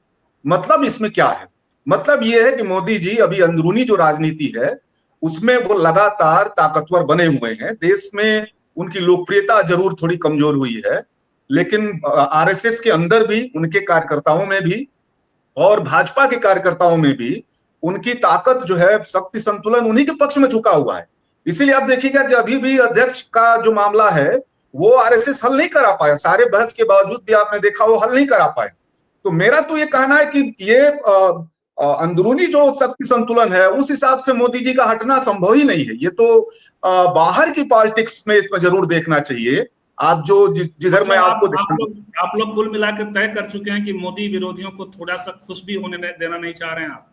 मतलब इसमें क्या है? मतलब ये है कि मोदी जी अभी अंदरूनी जो राजनीति है उसमें वो लगातार ताकतवर बने हुए हैं। देश में उनकी लोकप्रियता जरूर थोड़ी कमजोर हुई है, लेकिन आरएसएस के अंदर भी, उनके कार्यकर्ताओं में भी और भाजपा के कार्यकर्ताओं में भी उनकी ताकत जो है, शक्ति संतुलन उन्हीं के पक्ष में झुका हुआ है। इसीलिए आप देखिएगा कि अभी भी अध्यक्ष का जो मामला है वो आरएसएस हल नहीं करा पाया, सारे बहस के बावजूद भी आपने देखा वो हल नहीं करा पाया। तो मेरा तो ये कहना है कि ये अंदरूनी जो शक्ति संतुलन है उस हिसाब से मोदी जी का हटना संभव ही नहीं है। ये तो बाहर की पॉलिटिक्स में इसमें जरूर देखना चाहिए। आप जो जिधर मैं आपको आप लोग कुल मिलाकर तय कर चुके हैं कि मोदी विरोधियों को थोड़ा सा खुश भी होने देना नहीं चाह रहे हैं आप?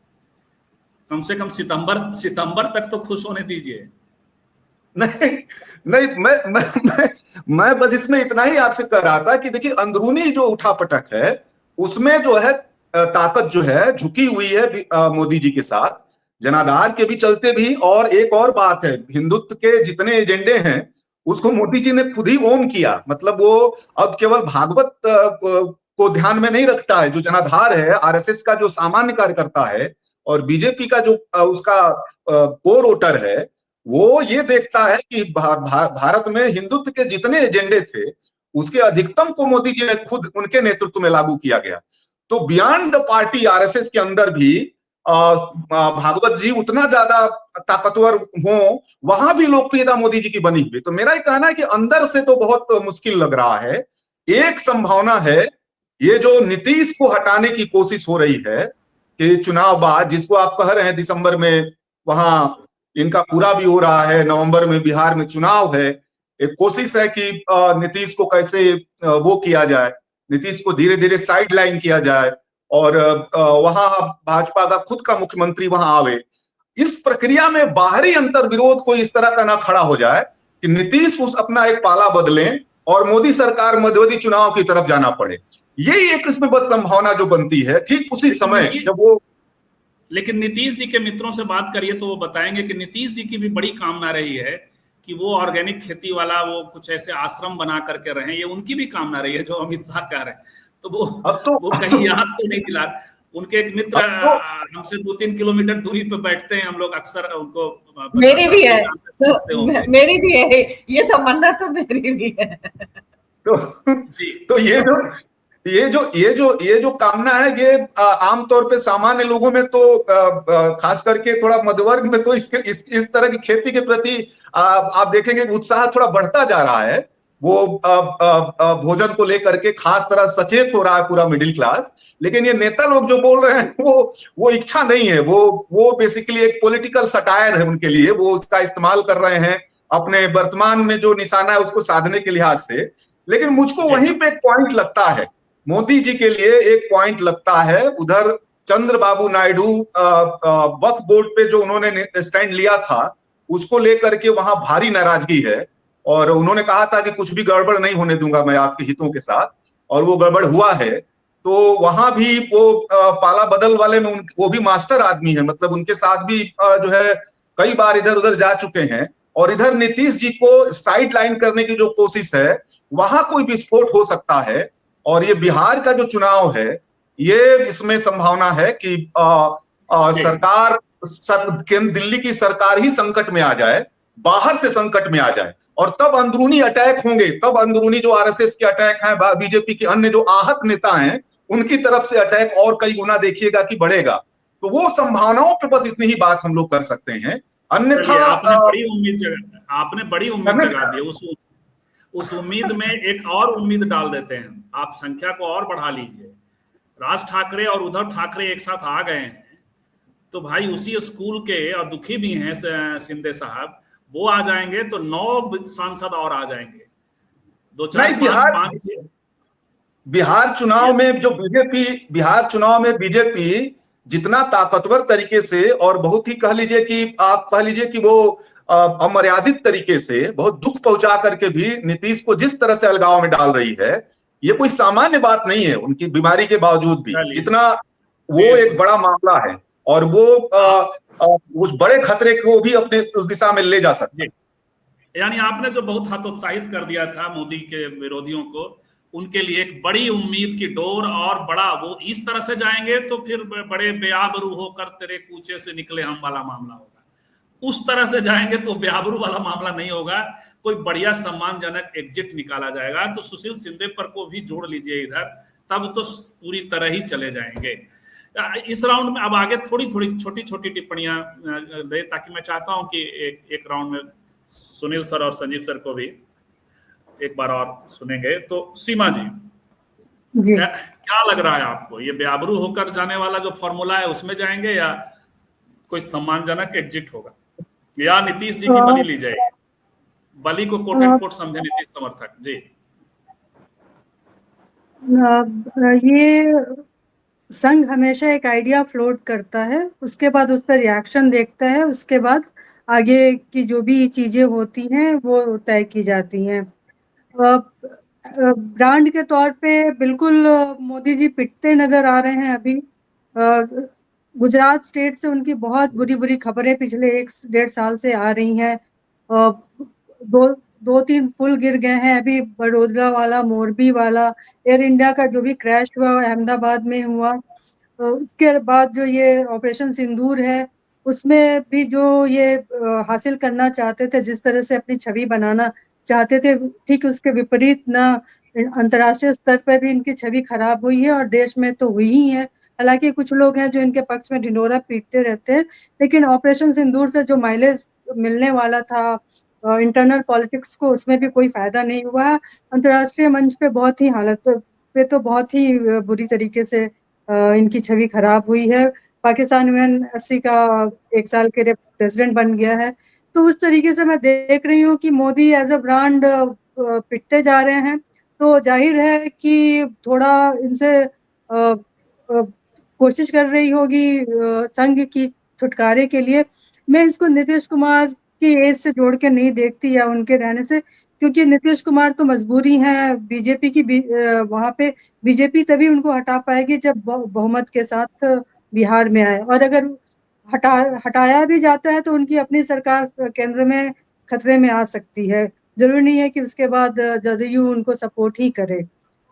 कम से कम सितंबर तक तो खुश होने दीजिए। नहीं, मैं बस इसमें इतना ही आपसे कह रहा था कि देखिए अंदरूनी जो उठापटक है उसमें जो है ताकत जो है झुकी हुई है मोदी जी के साथ, जनाधार के भी चलते भी। और एक और बात है, हिंदुत्व के जितने एजेंडे हैं उसको मोदी जी ने खुद ही ओन किया। मतलब वो अब केवल भागवत को ध्यान में नहीं रखता है, जो जनाधार है, आरएसएस का जो सामान्य कार्यकर्ता है और बीजेपी का जो उसका कोर वोटर है, वो ये देखता है कि भारत में हिंदुत्व के जितने एजेंडे थे उसके अधिकतम को मोदी जी ने खुद उनके नेतृत्व में लागू किया गया। तो बियॉन्ड द पार्टी आरएसएस के अंदर भी भागवत जी उतना ज्यादा ताकतवर हो, वहां भी लोकप्रियता मोदी जी की बनी हुई। तो मेरा ये कहना है कि अंदर से तो बहुत मुश्किल लग रहा है। एक संभावना है, ये जो नीतीश को हटाने की कोशिश हो रही है कि चुनाव बाद, जिसको आप कह रहे हैं दिसंबर में वहां इनका पूरा भी हो रहा है, नवंबर में बिहार में चुनाव है, एक कोशिश है कि नीतीश को कैसे वो किया जाए, नीतीश को धीरे धीरे साइड लाइन किया जाए और वहां भाजपा का खुद का मुख्यमंत्री वहां आवे। इस प्रक्रिया में बाहरी अंतर विरोध कोई इस तरह का ना खड़ा हो जाए कि नीतीश उस अपना एक पाला बदलें और मोदी सरकार मध्यवर्ती चुनाव की तरफ जाना पड़े। यही एक इसमें बस संभावना जो बनती है ठीक उसी समय जब वो। लेकिन नीतीश जी के मित्रों से बात करिए तो वो बताएंगे कि नीतीश जी की भी बड़ी कामना रही है कि वो ऑर्गेनिक खेती वाला वो कुछ ऐसे आश्रम बना करके रहे, ये उनकी भी कामना रही है जो अमित शाह कह रहे हैं। तो वो कहीं याद तो नहीं दिला। उनके एक मित्र हमसे 2-3 किलोमीटर दूरी पे बैठते हैं, हम लोग अक्सर उनको। मेरी भी है, मेरी भी है ये तो मन्ना, तो मेरी भी है। तो ये जो कामना है ये आमतौर पे सामान्य लोगों में तो खास करके थोड़ा मध्यवर्ग में तो इस तरह की खेती के प्रति आप देखेंगे उत्साह थोड़ा बढ़ता जा रहा है। वो भोजन को लेकर के खास तरह सचेत हो रहा है पूरा मिडिल क्लास। लेकिन ये नेता लोग जो बोल रहे हैं वो इच्छा नहीं है, वो बेसिकली एक पॉलिटिकल सटायर है उनके लिए, वो उसका इस्तेमाल कर रहे हैं अपने वर्तमान में जो निशाना है उसको साधने के लिहाज से। लेकिन मुझको वहीं पे एक पॉइंट लगता है, मोदी जी के लिए एक पॉइंट लगता है, उधर चंद्रबाबू नायडू वक्फ बोर्ड पे जो उन्होंने स्टैंड लिया था उसको लेकर के वहां भारी नाराजगी है और उन्होंने कहा था कि कुछ भी गड़बड़ नहीं होने दूंगा मैं आपके हितों के साथ, और वो गड़बड़ हुआ है। तो वहां भी वो पाला बदल वाले में वो भी मास्टर आदमी है, मतलब उनके साथ भी जो है कई बार इधर उधर जा चुके हैं और इधर नीतीश जी को साइड लाइन करने की जो कोशिश है, वहां कोई विस्फोट हो सकता है। और ये बिहार का जो चुनाव है, ये इसमें संभावना है कि सरकार दिल्ली की सरकार ही संकट में आ जाए, बाहर से संकट में आ जाए, और तब अंदरूनी अटैक होंगे। तब अंदरूनी जो आरएसएस के अटैक हैं, बीजेपी के अन्य जो आहत नेता हैं, उनकी तरफ से अटैक और कई गुना देखिएगा कि बढ़ेगा। तो वो संभावनाओं पे बस इतनी ही बात हम लोग कर सकते हैं। अन्यथा आपने बड़ी उम्मीद जगा दी। उस उम्मीद में एक और उम्मीद डाल देते हैं, आप संख्या को और बढ़ा लीजिए। राज ठाकरे और उद्धव ठाकरे एक साथ आ गए हैं, तो भाई उसी स्कूल के, और दुखी भी हैं शिंदे साहब, वो आ जाएंगे तो 9 सांसद और आ जाएंगे। 2-4-5 बिहार चुनाव में बीजेपी जितना ताकतवर तरीके से और बहुत ही कह लीजिए कि वो अमर्यादित तरीके से बहुत दुख पहुंचा करके भी नीतीश को जिस तरह से अलगाव में डाल रही है, ये कोई सामान्य बात नहीं है। उनकी बीमारी के बावजूद भी जितना वो एक बड़ा मामला है, और वो उस बड़े खतरे को भी अपने उस दिशा में ले जा सकते हैं। यानी आपने जो बहुत हतोत्साहित कर दिया था मोदी के विरोधियों को, उनके लिए एक बड़ी उम्मीद की डोर, और बड़ा वो इस तरह से जाएंगे तो फिर बड़े बेआबरू होकर तेरे कूचे से निकले हम वाला मामला होगा। उस तरह से जाएंगे तो बेआबरू वाला मामला नहीं होगा, कोई बढ़िया सम्मानजनक एग्जिट निकाला जाएगा। तो सुशील शिंदे पर को भी जोड़ लीजिए इधर, तब तो पूरी तरह ही चले जाएंगे। इस राउंड में अब आगे थोड़ी छोटी छोटी टिप्पणियां दे, ताकि मैं चाहता हूं कि एक राउंड में सुनील सर और संजीव सर को भी एक बार और सुनेंगे। तो सीमा जी, क्या लग रहा है आपको, ये बेआबरू होकर जाने वाला जो फॉर्मूला है उसमें जाएंगे, या कोई सम्मानजनक एग्जिट होगा, या नीतीश जी की बलि ली जाएगी? बलि को कोट एंड कोट समझे नीतीश समर्थक जी। ये संघ हमेशा एक आइडिया फ्लोट करता है, उसके बाद उस पर रिएक्शन देखता है, उसके बाद आगे की जो भी चीजें होती हैं वो तय की जाती हैं। ब्रांड के तौर पे बिल्कुल मोदी जी पिटते नजर आ रहे हैं अभी। गुजरात स्टेट से उनकी बहुत बुरी खबरें पिछले 1-1.5 साल से आ रही हैं। 2-3 पुल गिर गए हैं अभी, बड़ोदरा वाला, मोरबी वाला, एयर इंडिया का जो भी क्रैश हुआ अहमदाबाद में हुआ। उसके बाद जो ये ऑपरेशन सिंदूर है, उसमें भी जो ये हासिल करना चाहते थे, जिस तरह से अपनी छवि बनाना चाहते थे, ठीक उसके विपरीत ना अंतर्राष्ट्रीय स्तर पर भी इनकी छवि खराब हुई है और देश में तो हुई ही है। हालांकि कुछ लोग हैं जो इनके पक्ष में ढिंढोरा पीटते रहते हैं, लेकिन ऑपरेशन सिंदूर से जो माइलेज मिलने वाला था इंटरनल पॉलिटिक्स को, उसमें भी कोई फायदा नहीं हुआ। अंतर्राष्ट्रीय मंच पे बहुत ही बहुत ही बुरी तरीके से इनकी छवि खराब हुई है। पाकिस्तान UN80 का 1 साल के लिए प्रेसिडेंट बन गया है। तो उस तरीके से मैं देख रही हूँ कि मोदी एज अ ब्रांड पिटते जा रहे हैं। तो जाहिर है कि थोड़ा इनसे कोशिश कर रही होगी संघ की छुटकारे के लिए। मैं इसको नीतीश कुमार की एज से जोड़ के नहीं देखती, या उनके रहने से, क्योंकि नीतीश कुमार तो मजबूरी है बीजेपी की। वहां पे बीजेपी तभी उनको हटा पाएगी जब बहुमत के साथ बिहार में आए, और अगर हटाया भी जाता है तो उनकी अपनी सरकार केंद्र में खतरे में आ सकती है। जरूरी नहीं है कि उसके बाद जदयू उनको सपोर्ट ही करे।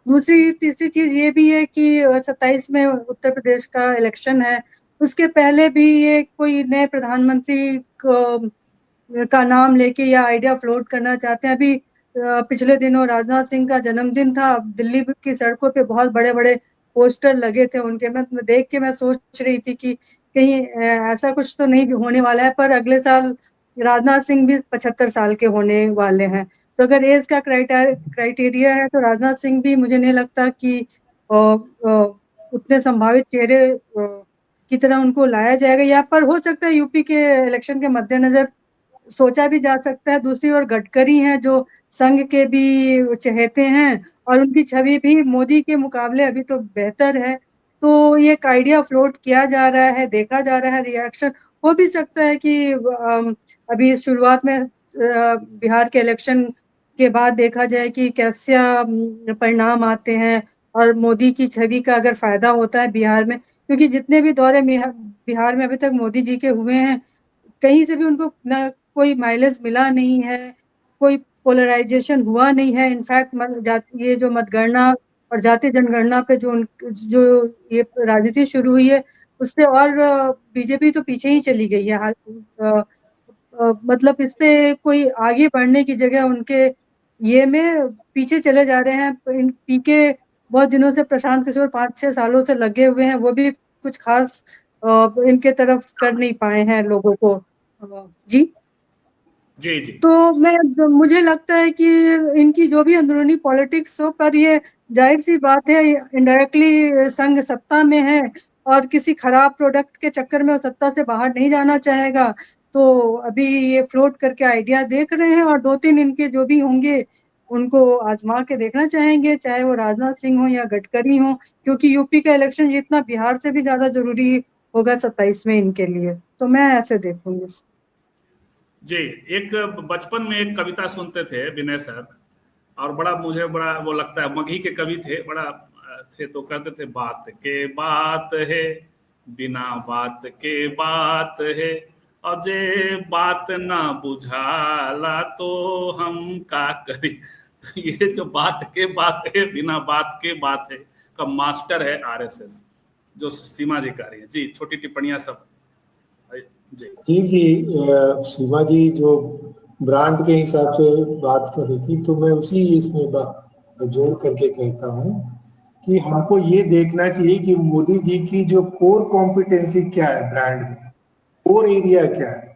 तीसरी चीज ये भी है कि 27 में उत्तर प्रदेश का इलेक्शन है, उसके पहले भी ये कोई नए प्रधानमंत्री का नाम लेके या आइडिया फ्लोट करना चाहते हैं। अभी पिछले दिनों राजनाथ सिंह का जन्मदिन था, दिल्ली की सड़कों पे बहुत बड़े बड़े पोस्टर लगे थे उनके। मैं देख के मैं सोच रही थी कि कहीं ऐसा कुछ तो नहीं होने वाला है, पर अगले साल राजनाथ सिंह भी 75 साल के होने वाले हैं। तो अगर एज का क्राइटेरिया है तो राजनाथ सिंह भी मुझे नहीं लगता कि उतने संभावित चेहरे की तरह उनको लाया जाएगा। यहाँ पर हो सकता है यूपी के इलेक्शन के मद्देनजर सोचा भी जा सकता है। दूसरी ओर गडकरी हैं जो संघ के भी चहेते हैं, और उनकी छवि भी मोदी के मुकाबले अभी तो बेहतर है। तो ये एक आइडिया फ्लोट किया जा रहा है, देखा जा रहा है। रिएक्शन हो भी सकता है कि अभी शुरुआत में बिहार के इलेक्शन के बाद देखा जाए कि कैसे परिणाम आते हैं, और मोदी की छवि का अगर फायदा होता है बिहार में, क्योंकि जितने भी दौरे बिहार में अभी तक मोदी जी के हुए हैं, कहीं से भी उनको ना कोई माइलेज मिला नहीं है, कोई पोलराइजेशन हुआ नहीं है। इनफैक्ट ये जो मतगणना और जातीय जनगणना पे जो ये राजनीति शुरू हुई है, उससे और बीजेपी तो पीछे ही चली गई है। मतलब इस पे कोई आगे बढ़ने की जगह उनके ये में पीछे चले जा रहे हैं। इन पीके बहुत दिनों से प्रशांत किशोर 5-6 सालों से लगे हुए हैं, वो भी कुछ खास इनके तरफ कर नहीं पाए हैं लोगों को। जी जी जी। तो मुझे लगता है कि इनकी जो भी अंदरूनी पॉलिटिक्स हो, पर ये जाहिर सी बात है इनडायरेक्टली संघ सत्ता में है और किसी खराब प्रोडक्ट के चक्कर में वो सत्ता से बाहर नहीं जाना चाहेगा। तो अभी ये फ्लोट करके आइडिया देख रहे हैं और 2-3 इनके जो भी होंगे उनको आजमा के देखना चाहेंगे, चाहे वो राजनाथ सिंह हो या गडकरी हो, क्योंकि यूपी का इलेक्शन जीतना बिहार से भी ज्यादा जरूरी होगा 27 में इनके लिए। तो मैं ऐसे देखूंगी। जी, एक बचपन में एक कविता सुनते थे विनय सर, और मुझे बड़ा वो लगता है, मगही के कवि थे, बड़ा थे, तो कहते थे बात के बात है, बिना बात के बात है, और जे बात ना बुझाला तो हम का करी। तो ये जो बात के बात है, बिना बात के बात है का मास्टर है आरएसएस, जो सीमा जी कह रही है। जी, छोटी टिप्पणियां सब। जी जी, सीमा जी जो ब्रांड के हिसाब से बात कर रही थी, तो मैं उसी इसमें जोड़ करके कहता हूँ कि हमको ये देखना चाहिए कि मोदी जी की जो कोर कॉम्पिटेंसी क्या है ब्रांड में, कोर एरिया क्या है।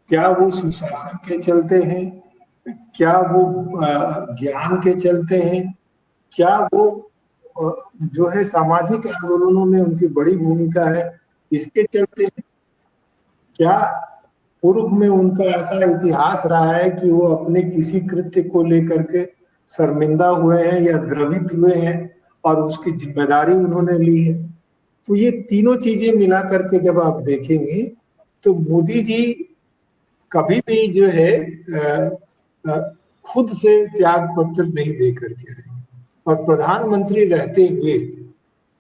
क्या वो सुशासन के चलते हैं, क्या वो ज्ञान के चलते हैं, क्या वो जो है सामाजिक आंदोलनों में उनकी बड़ी भूमिका है इसके चलते हैं, क्या पूर्व में उनका ऐसा इतिहास रहा है कि वो अपने किसी कृत्य को लेकर के शर्मिंदा हुए हैं या द्रवित हुए हैं और उसकी जिम्मेदारी उन्होंने ली है। तो ये तीनों चीजें मिला करके जब आप देखेंगे तो मोदी जी कभी भी जो है खुद से त्याग पत्र नहीं दे करके आए, और प्रधानमंत्री रहते हुए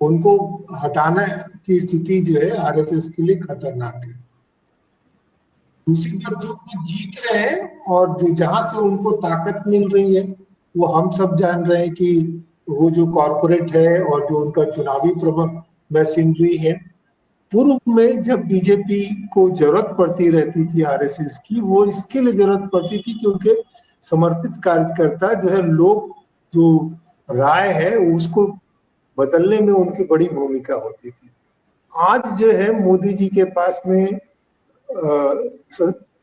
उनको हटाना की स्थिति जो है आरएसएस के लिए खतरनाक है। दूसरी बात, जो वो जीत रहे हैं और जो जहां से उनको ताकत मिल रही है, वो हम सब जान रहे हैं कि वो जो कॉरपोरेट है और जो उनका चुनावी प्रबंध मशीनरी है। पूर्व में जब बीजेपी को जरूरत पड़ती रहती थी आरएसएस की, वो इसके लिए जरूरत पड़ती थी क्योंकि समर्पित कार्यकर्ता जो है, लोग जो राय है उसको बदलने में उनकी बड़ी भूमिका होती थी। आज जो है मोदी जी के पास में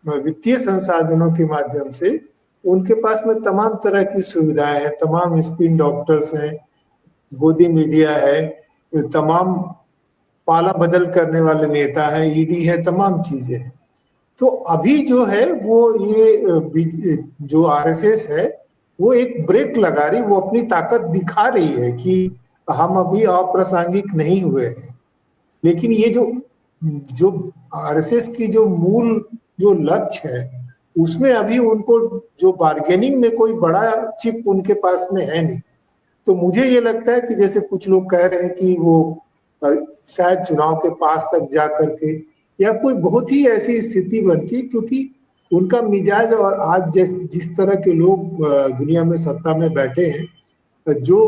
वित्तीय संसाधनों के माध्यम से उनके पास में तमाम तरह की सुविधाएं हैं, तमाम स्पिन डॉक्टर्स हैं, गोदी मीडिया है, तमाम पाला बदल करने वाले नेता हैं, ईडी है, तमाम चीजें हैं। तो अभी जो है वो ये जो आरएसएस है वो एक ब्रेक लगा रही, वो अपनी ताकत दिखा रही है कि हम अभी अप्रासंगिक नहीं हुए हैं। लेकिन ये जो आरएसएस की जो मूल जो लक्ष्य है उसमें अभी उनको जो बार्गेनिंग में कोई बड़ा चिप उनके पास में है नहीं। तो मुझे ये लगता है कि जैसे कुछ लोग कह रहे हैं कि वो शायद चुनाव के पास तक जा करके या कोई बहुत ही ऐसी स्थिति बनती, क्योंकि उनका मिजाज और आज जिस तरह के लोग दुनिया में सत्ता में बैठे हैं, जो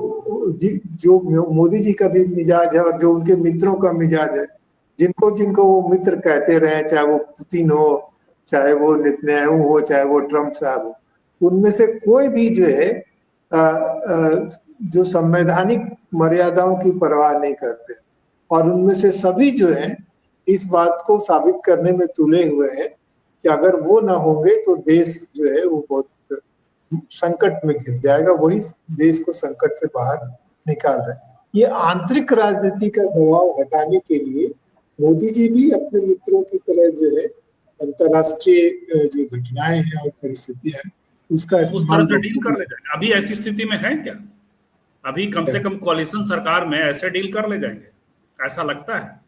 मोदी जी का भी मिजाज है और जो उनके मित्रों का मिजाज है, जिनको वो मित्र कहते रहे, चाहे वो पुतिन हो, चाहे वो नेतन्याहू हो, चाहे वो ट्रम्प साहब हो, उनमें से कोई भी जो है जो संवैधानिक मर्यादाओं की परवाह नहीं करते, और उनमें से सभी जो है इस बात को साबित करने में तुले हुए हैं कि अगर वो ना होंगे तो देश जो है वो बहुत संकट में गिर जाएगा। वही देश को संकट से बाहर निकाल रहे हैं। ये आंतरिक राजनीति का दबाव हटाने के लिए मोदी जी भी अपने मित्रों की तरह जो है अंतरराष्ट्रीय जो घटनाएं हैं और परिस्थितियां हैं उसका उस तरह से डील कर ले जाएंगे। अभी ऐसी स्थिति में है क्या? अभी कम से कम कोalition सरकार में ऐसे डील कर ले जाएंगे, ऐसा लगता है?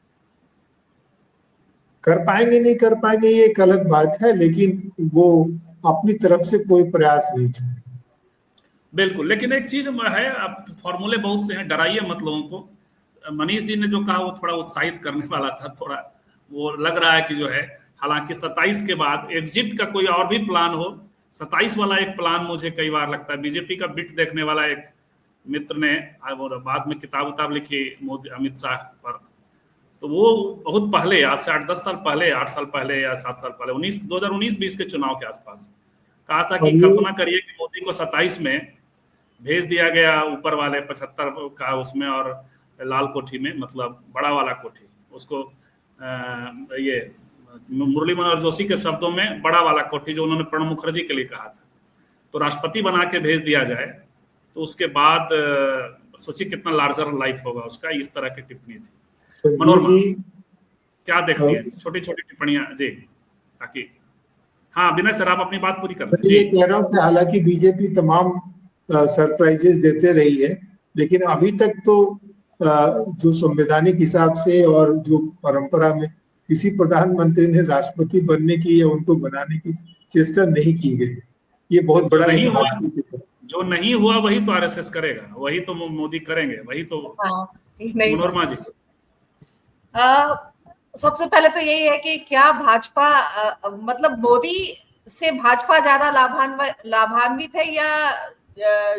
कर पाएंगे नहीं कर पाएंगे ये एक अलग बात है, लेकिन वो अपनी तरफ से कोई प्रयास नहीं छोड़े। बिल्कुल, लेकिन एक चीज है, अब फॉर्मूले बहुत से हैं, डराइए मत लोगों को। मनीष जी ने जो कहा वो थोड़ा उत्साहित करने वाला था, थोड़ा वो लग रहा है कि जो है हालांकि 27 के बाद एग्जिट का कोई और भी प्लान हो, 27 वाला एक प्लान मुझे कई बार लगता है। बीजेपी का बिट देखने वाला एक मित्र ने बाद में किताब लिखी मोदी अमित शाह पर, तो वो बहुत पहले, आज से 8-10 साल पहले, 8 साल पहले या 7 साल पहले, 2019-20 के चुनाव के आसपास कहा था कि कल्पना करिए कि मोदी को 27 में भेज दिया गया ऊपर वाले 75 का उसमें, और लाल कोठी में, मतलब बड़ा वाला कोठी, उसको ये मुरली मनोहर जोशी के शब्दों में बड़ा वाला कोठी, जो उन्होंने प्रणब मुखर्जी के लिए कहा था, तो राष्ट्रपति बना के भेज दिया जाए, तो उसके बाद सोचिए कितना लार्जर लाइफ होगा उसका। इस तरह की टिप्पणी थी। मनोरमा क्या देखती है छोटी छोटी टिप्पणियां जी, ताकि हाँ विनय सर आप अपनी बात पूरी कर लें। ये कह रहा हूँ कि हालांकि बीजेपी तमाम सरप्राइजेस देते रही है, लेकिन अभी तक तो जो संवैधानिक हिसाब से और जो परंपरा में किसी प्रधानमंत्री ने राष्ट्रपति बनने की या उनको बनाने की चेष्टा नहीं की गई। ये बहुत बड़ा हादसे की तरह। जो नहीं हुआ वही तो आरएसएस करेगा, वही तो मोदी करेंगे, वही तो। मनोरमा जी सबसे पहले तो यही है कि क्या भाजपा मतलब मोदी से भाजपा ज्यादा लाभान्वित है या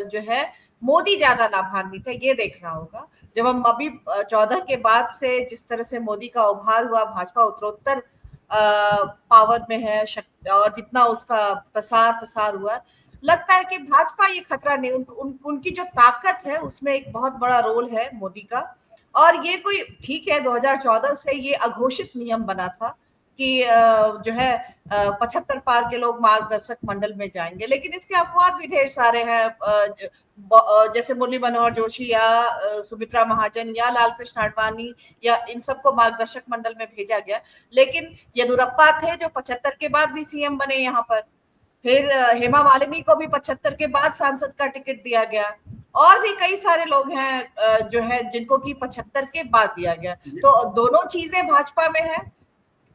जो है मोदी ज्यादा लाभान्वित है, ये देखना होगा। जब हम अभी 14 के बाद से जिस तरह से मोदी का उभार हुआ, भाजपा उत्तरोत्तर पावर में है और जितना उसका प्रसार हुआ, लगता है कि भाजपा ये खतरा नहीं, उनकी जो ताकत है उसमें एक बहुत बड़ा रोल है मोदी का। और ये कोई ठीक है, 2014 से ये अघोषित नियम बना था कि जो है 75 पार के लोग मार्गदर्शक मंडल में जाएंगे, लेकिन इसके अपवाद भी ढेर सारे हैं, जैसे मुरली मनोहर जोशी या सुमित्रा महाजन या लालकृष्ण आडवाणी, या इन सबको मार्गदर्शक मंडल में भेजा गया। लेकिन येदियुरप्पा थे जो 75 के बाद भी सीएम बने यहाँ पर, फिर हेमा मालिनी को भी 75 के बाद सांसद का टिकट दिया गया, और भी कई सारे लोग हैं जो है जिनको कि 75 के बाद दिया गया। तो दोनों चीजें भाजपा में है।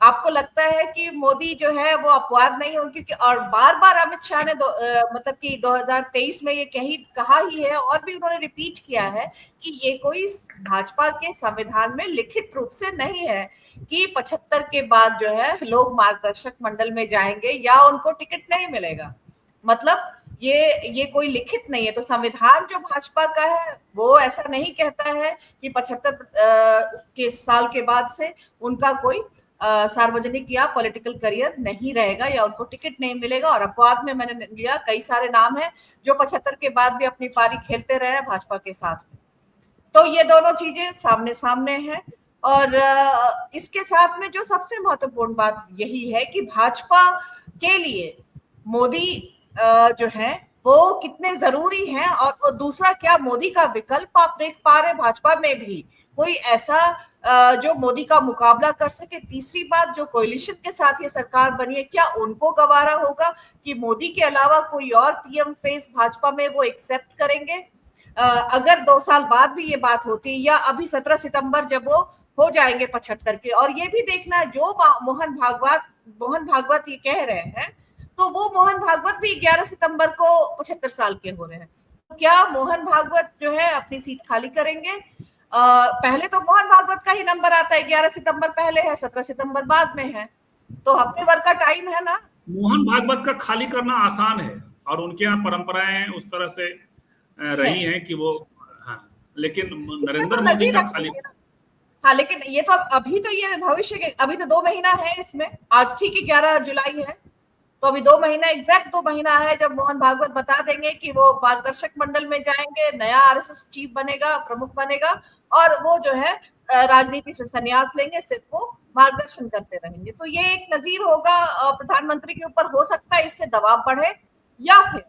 आपको लगता है कि मोदी जो है वो अपवाद नहीं हो, क्योंकि और बार बार अमित शाह ने मतलब कि 2023 में ये कहा ही है, और भी उन्होंने रिपीट किया है कि ये कोई भाजपा के संविधान में लिखित रूप से नहीं है कि 75 के बाद जो है लोग मार्गदर्शक मंडल में जाएंगे या उनको टिकट नहीं मिलेगा। मतलब ये कोई लिखित नहीं है। तो संविधान जो भाजपा का है वो ऐसा नहीं कहता है कि 75 के साल के बाद से उनका कोई सार्वजनिक या पॉलिटिकल करियर नहीं रहेगा या उनको टिकट नहीं मिलेगा। और अपवाद में मैंने लिया कई सारे नाम हैं जो 75 के बाद भी अपनी पारी खेलते रहे भाजपा के साथ। तो ये दोनों चीजें सामने सामने हैं। और इसके साथ में जो सबसे महत्वपूर्ण बात यही है कि भाजपा के लिए मोदी जो है वो कितने जरूरी हैं, और दूसरा क्या मोदी का विकल्प आप देख पा रहे भाजपा में भी कोई ऐसा जो मोदी का मुकाबला कर सके। तीसरी बात, जो कोalition के साथ ये सरकार बनी है, क्या उनको गवारा होगा कि मोदी के अलावा कोई और पीएम फेस भाजपा में वो एक्सेप्ट करेंगे? अगर 2 साल बाद भी ये बात होती, या अभी 17 सितंबर जब वो हो जाएंगे 75 के, और ये भी देखना है जो मोहन भागवत ये कह रहे हैं, तो वो मोहन भागवत भी 11 सितंबर को 75 साल के हो रहे हैं। तो क्या मोहन भागवत जो है अपनी सीट खाली करेंगे? पहले तो मोहन भागवत का ही नंबर आता है, 11 सितंबर पहले है, 17 सितंबर बाद में है, तो हफ्ते भर का टाइम है ना। मोहन भागवत का खाली करना आसान है, और उनके यहाँ परंपराएं उस तरह से रही हैं कि वो, हाँ, लेकिन नरेंद्र मोदी का खाली, हाँ, लेकिन ये तो अभी तो ये भविष्य के, अभी तो 2 महीना है इसमें। आज ठीक है 11 जुलाई है, तो अभी 2 महीना, एग्जैक्ट 2 महीना है जब मोहन भागवत बता देंगे कि वो मार्गदर्शक मंडल में जाएंगे, नया आरएसएस चीफ बनेगा, प्रमुख बनेगा, और वो जो है राजनीति से संन्यास लेंगे, सिर्फ वो मार्गदर्शन करते रहेंगे। तो ये एक नजीर होगा प्रधानमंत्री के ऊपर। हो सकता है इससे दबाव बढ़े, या फिर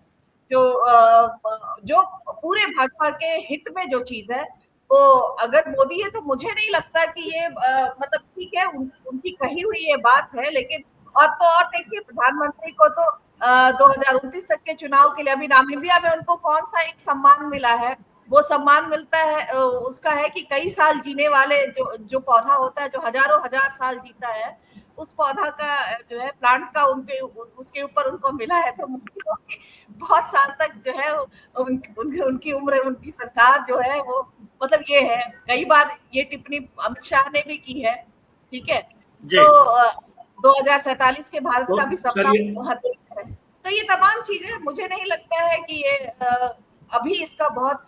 जो पूरे भाजपा के हित में जो चीज है, तो अगर मोदी है तो मुझे नहीं लगता कि ये मतलब ठीक है उनकी कही हुई ये बात है, लेकिन और देखिए प्रधानमंत्री को तो 2029 तक के चुनाव के लिए अभी नामीबिया में उनको कौन सा एक सम्मान मिला है, वो सम्मान मिलता है उसका है कि कई साल जीने वाले जो पौधा होता है, जो हजार साल जीता है, उस पौधा का जो है प्लांट का उसके ऊपर उनको मिला है। तो बहुत साल तक जो है उनकी उम्र, उनकी सरकार जो है वो, मतलब ये है। कई बार ये टिप्पणी अमित शाह ने भी की है, ठीक है। तो 2047 के भारत तो का भी सपना चलिए, है। तो ये तमाम चीजें, मुझे नहीं लगता है कि ये अभी इसका बहुत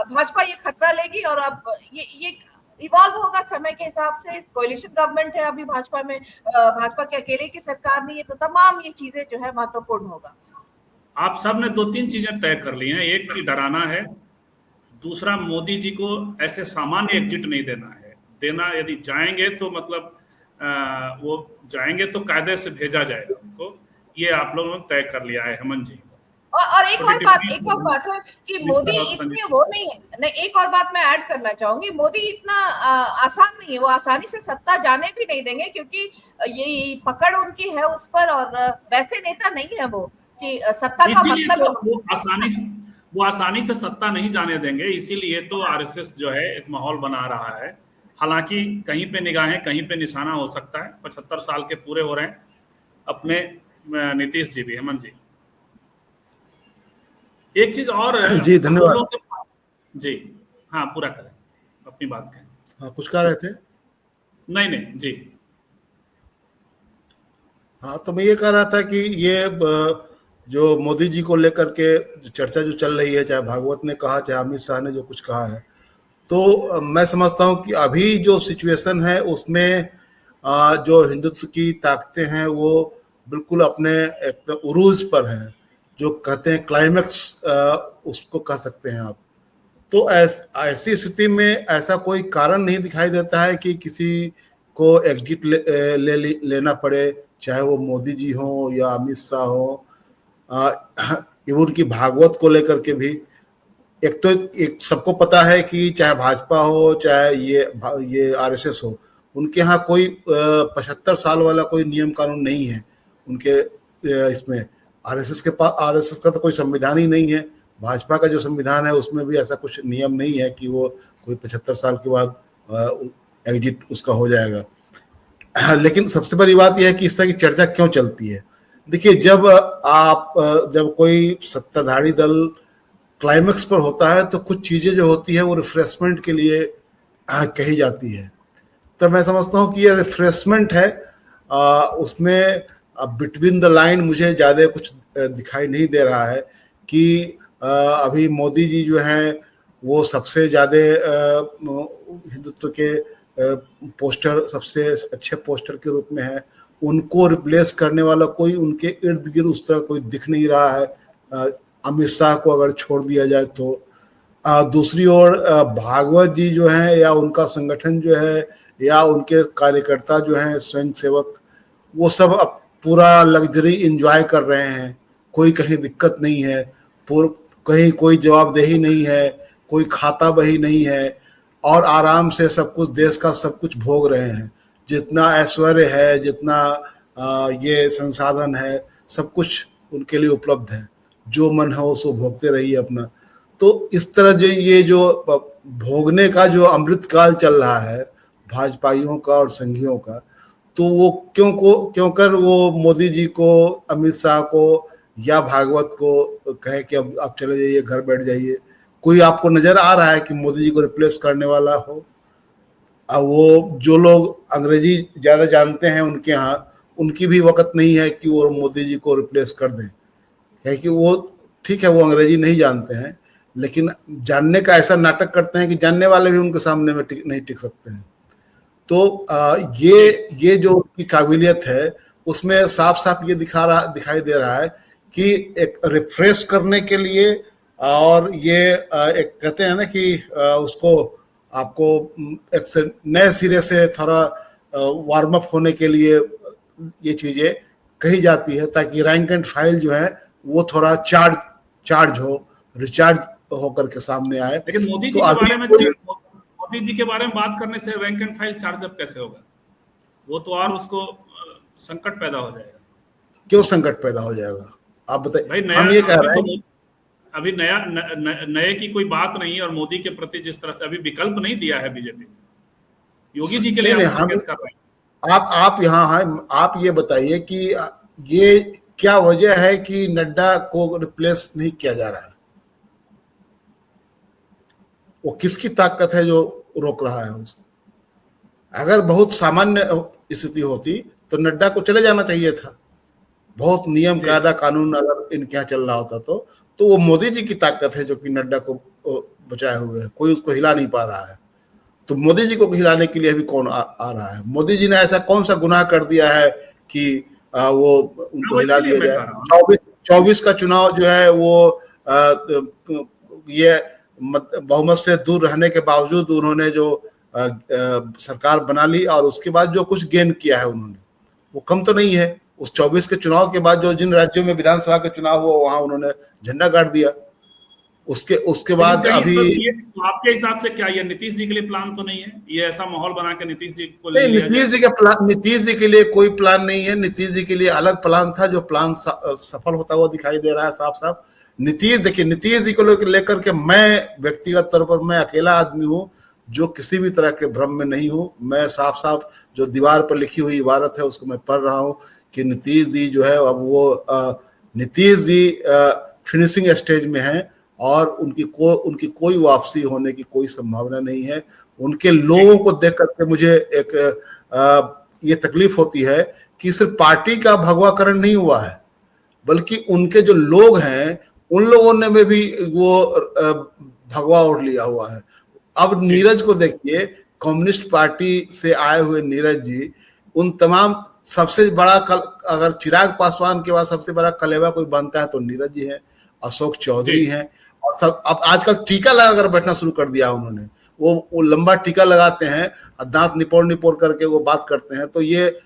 भाजपा ये खतरा लेगी, और अब ये इवॉल्व होगा समय के हिसाब से। कोalition गवर्नमेंट है अभी भाजपा में, भाजपा के अकेले की सरकार नहीं है, तो तमाम ये चीजें जो है महत्वपूर्ण होगा। आप सब ने 2-3 चीजें तय कर ली हैं। एक की डराना है, दूसरा मोदी जी को ऐसे सामान्य एग्जिट नहीं देना है। देना, यदि जाएंगे तो मतलब वो जाएंगे तो कायदे से भेजा जाएगा उनको। ये आप लोगों ने तय कर लिया है, हेमंत जी। और एक और बात है कि मोदी इतने वो नहीं है। नहीं, एक और बात मैं ऐड करना चाहूंगी, मोदी इतना आसान नहीं है, वो आसानी से सत्ता जाने भी नहीं देंगे, क्योंकि ये पकड़ उनकी है उस पर, और वैसे नेता नहीं है वो कि सत्ता का मतलब तो वो आसानी से सत्ता नहीं जाने देंगे। इसीलिए तो आरएसएस जो है एक माहौल बना रहा है। हालांकि कहीं पे निगाहें, कहीं पे निशाना हो सकता है। 75 साल के पूरे हो रहे हैं अपने नीतीश जी भी। हेमंत जी, एक चीज और जी, धन्यवाद जी। हाँ, पूरा करें अपनी बात करें। हाँ, कुछ कह रहे थे? नहीं जी। हाँ, तो मैं ये कह रहा था कि ये जो मोदी जी को लेकर के चर्चा जो चल रही है, चाहे भागवत ने कहा, चाहे अमित शाह ने जो कुछ कहा है, तो मैं समझता हूँ कि अभी जो सिचुएशन है उसमें जो हिंदुत्व की ताकतें हैं वो बिल्कुल अपने एकदम उरूज पर हैं, जो कहते हैं क्लाइमेक्स, उसको कह सकते हैं आप। तो ऐसी स्थिति में ऐसा कोई कारण नहीं दिखाई देता है कि किसी को एग्जिट लेना पड़े, चाहे वो मोदी जी हो या अमित शाह हो। उनकी भागवत को लेकर के भी एक सबको पता है कि चाहे भाजपा हो चाहे ये आरएसएस हो, उनके यहाँ कोई 75 साल वाला कोई नियम कानून नहीं है उनके इसमें। आरएसएस का तो कोई संविधान ही नहीं है। भाजपा का जो संविधान है उसमें भी ऐसा कुछ नियम नहीं है कि वो कोई 75 साल के बाद एग्जिट उसका हो जाएगा। लेकिन सबसे बड़ी बात यह है कि इस तरह की चर्चा क्यों चलती है। देखिए, जब कोई सत्ताधारी दल क्लाइमेक्स पर होता है तो कुछ चीजें जो होती है वो रिफ्रेशमेंट के लिए कही जाती है। तो मैं समझता हूँ कि ये रिफ्रेशमेंट है, उसमें बिटवीन द लाइन मुझे ज़्यादा कुछ दिखाई नहीं दे रहा है कि अभी मोदी जी जो हैं वो सबसे ज़्यादा हिंदुत्व के पोस्टर, सबसे अच्छे पोस्टर के रूप में है। उनको रिप्लेस करने वाला कोई उनके इर्द गिर्द उस तरह कोई दिख नहीं रहा है, अमित शाह को अगर छोड़ दिया जाए तो। दूसरी ओर भागवत जी जो हैं या उनका संगठन जो है या उनके कार्यकर्ता जो हैं स्वयंसेवक, वो सब अब पूरा लग्जरी एंजॉय कर रहे हैं। कोई कहीं दिक्कत नहीं है, कहीं कोई जवाबदेही नहीं है, कोई खाता बही नहीं है, और आराम से सब कुछ, देश का सब कुछ भोग रहे हैं। जितना ऐश्वर्य है, जितना ये संसाधन है, सब कुछ उनके लिए उपलब्ध है। जो मन हो सो भोगते रहिए अपना। तो इस तरह ये जो भोगने का जो अमृत काल चल रहा है भाजपाइयों का और संघियों का, तो वो क्यों कर वो मोदी जी को, अमित शाह को या भागवत को कहे कि अब आप चले जाइए, घर बैठ जाइए। कोई आपको नजर आ रहा है कि मोदी जी को रिप्लेस करने वाला हो? वो जो लोग अंग्रेजी ज़्यादा जानते हैं उनके यहाँ, उनकी भी वक़्त नहीं है कि वो मोदी जी को रिप्लेस कर दें। है कि वो ठीक है, वो अंग्रेजी नहीं जानते हैं, लेकिन जानने का ऐसा नाटक करते हैं कि जानने वाले भी उनके सामने में नहीं टिक सकते हैं। तो ये जो की काबिलियत है उसमें साफ साफ ये दिखाई दे रहा है कि एक रिफ्रेश करने के लिए, और ये एक कहते हैं ना कि उसको आपको एक नए सिरे से थोड़ा वार्म अप होने के लिए ये चीजें कही जाती है, ताकि रैंक एंड फाइल जो है वो थोड़ा चार्ज हो, रिचार्ज होकर के सामने आए। लेकिन मोदी जी के बारे में बात करने से rank and file charge up कैसे होगा? वो तो और उसको संकट पैदा हो जाएगा। क्यों संकट पैदा हो जाएगा आप बताइए। हम ये कह रहे हैं अभी नए की कोई बात नहीं, और मोदी के प्रति जिस तरह से अभी विकल्प नहीं दिया है बीजेपी, योगी जी के लिए हम कर रहे हैं। आप यहाँ हैं, आप ये बताइए कि ये क्या वजह है कि नड्डा को रिप्लेस नहीं किया जा रहा है? वो किसकी ताकत है जो रोक रहा है उसको? अगर बहुत सामान्य स्थिति होती तो नड्डा को चले जाना चाहिए था। बहुत नियम कायदा कानून अगर इनके यहाँ चल रहा होता तो वो मोदी जी की ताकत है जो कि नड्डा को बचाए हुए है, कोई उसको हिला नहीं पा रहा है। तो मोदी जी को हिलाने के लिए भी कौन आ रहा है? मोदी जी ने ऐसा कौन सा गुनाह कर दिया है कि वो उनको हिला दिया जाए? 24 का चुनाव जो है वो ये बहुमत से दूर रहने के बावजूद उन्होंने जो सरकार बना ली और उसके बाद जो कुछ गेन किया है उन्होंने, वो कम तो नहीं है। उस 24 के चुनाव के बाद जो जिन राज्यों में विधानसभा के चुनाव हुआ वहां उन्होंने झंडा गाड़ दिया। उसके बाद अभी तो आपके हिसाब से क्या ये नीतीश जी के लिए प्लान तो नहीं है? ये ऐसा माहौल बना के नीतीश जी को नीतीश जी के लिए कोई प्लान नहीं है। नीतीश जी के लिए अलग प्लान था, जो प्लान सफल होता हुआ दिखाई दे रहा है साफ साफ। नीतीश जी को लेकर के मैं व्यक्तिगत तौर पर मैं अकेला आदमी हूँ जो किसी भी तरह के भ्रम में नहीं हूँ। मैं साफ साफ जो दीवार पर लिखी हुई इबारत है उसको मैं पढ़ रहा हूँ कि नीतीश जी जो है अब वो नीतीश जी फिनिशिंग स्टेज में हैं और उनकी कोई वापसी होने की कोई संभावना नहीं है। उनके लोगों को देख करके मुझे एक ये तकलीफ होती है कि सिर्फ पार्टी का भगवाकरण नहीं हुआ है, बल्कि उनके जो लोग हैं उन लोगों ने में भी वो भगवा उठ लिया हुआ है। अब नीरज को देखिए, कम्युनिस्ट पार्टी से आए हुए नीरज जी, उन तमाम सबसे बड़ा अगर चिराग पासवान के बाद सबसे बड़ा कलेवा कोई बनता है तो नीरज जी हैं, अशोक चौधरी हैं, और सब अब आजकल टीका लगा कर बैठना शुरू कर दिया उन्होंने। वो लंबा टीका लगाते हैं, दांत निपोड़ करके वो बात करते हैं। तो ये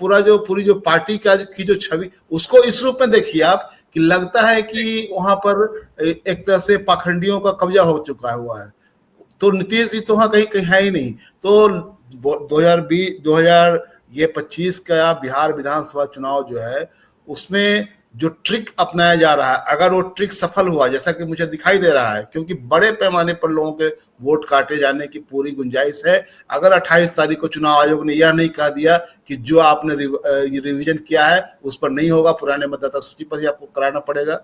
पूरी जो पार्टी की जो छवि, उसको इस रूप में देखिए आप कि लगता है कि वहां पर एक तरह से पाखंडियों का कब्जा हो चुका हुआ है। तो नीतीश जी तो वहां कहीं है ही नहीं। तो 2025 का बिहार विधानसभा चुनाव जो है उसमें जो ट्रिक अपनाया जा रहा है, अगर वो ट्रिक सफल हुआ जैसा कि मुझे दिखाई दे रहा है, क्योंकि बड़े पैमाने पर लोगों के वोट काटे जाने की पूरी गुंजाइश है। अगर 28 तारीख को चुनाव आयोग ने यह नहीं कह दिया कि जो आपने रिवीजन किया है उस पर नहीं होगा, पुराने मतदाता सूची पर ही आपको कराना पड़ेगा,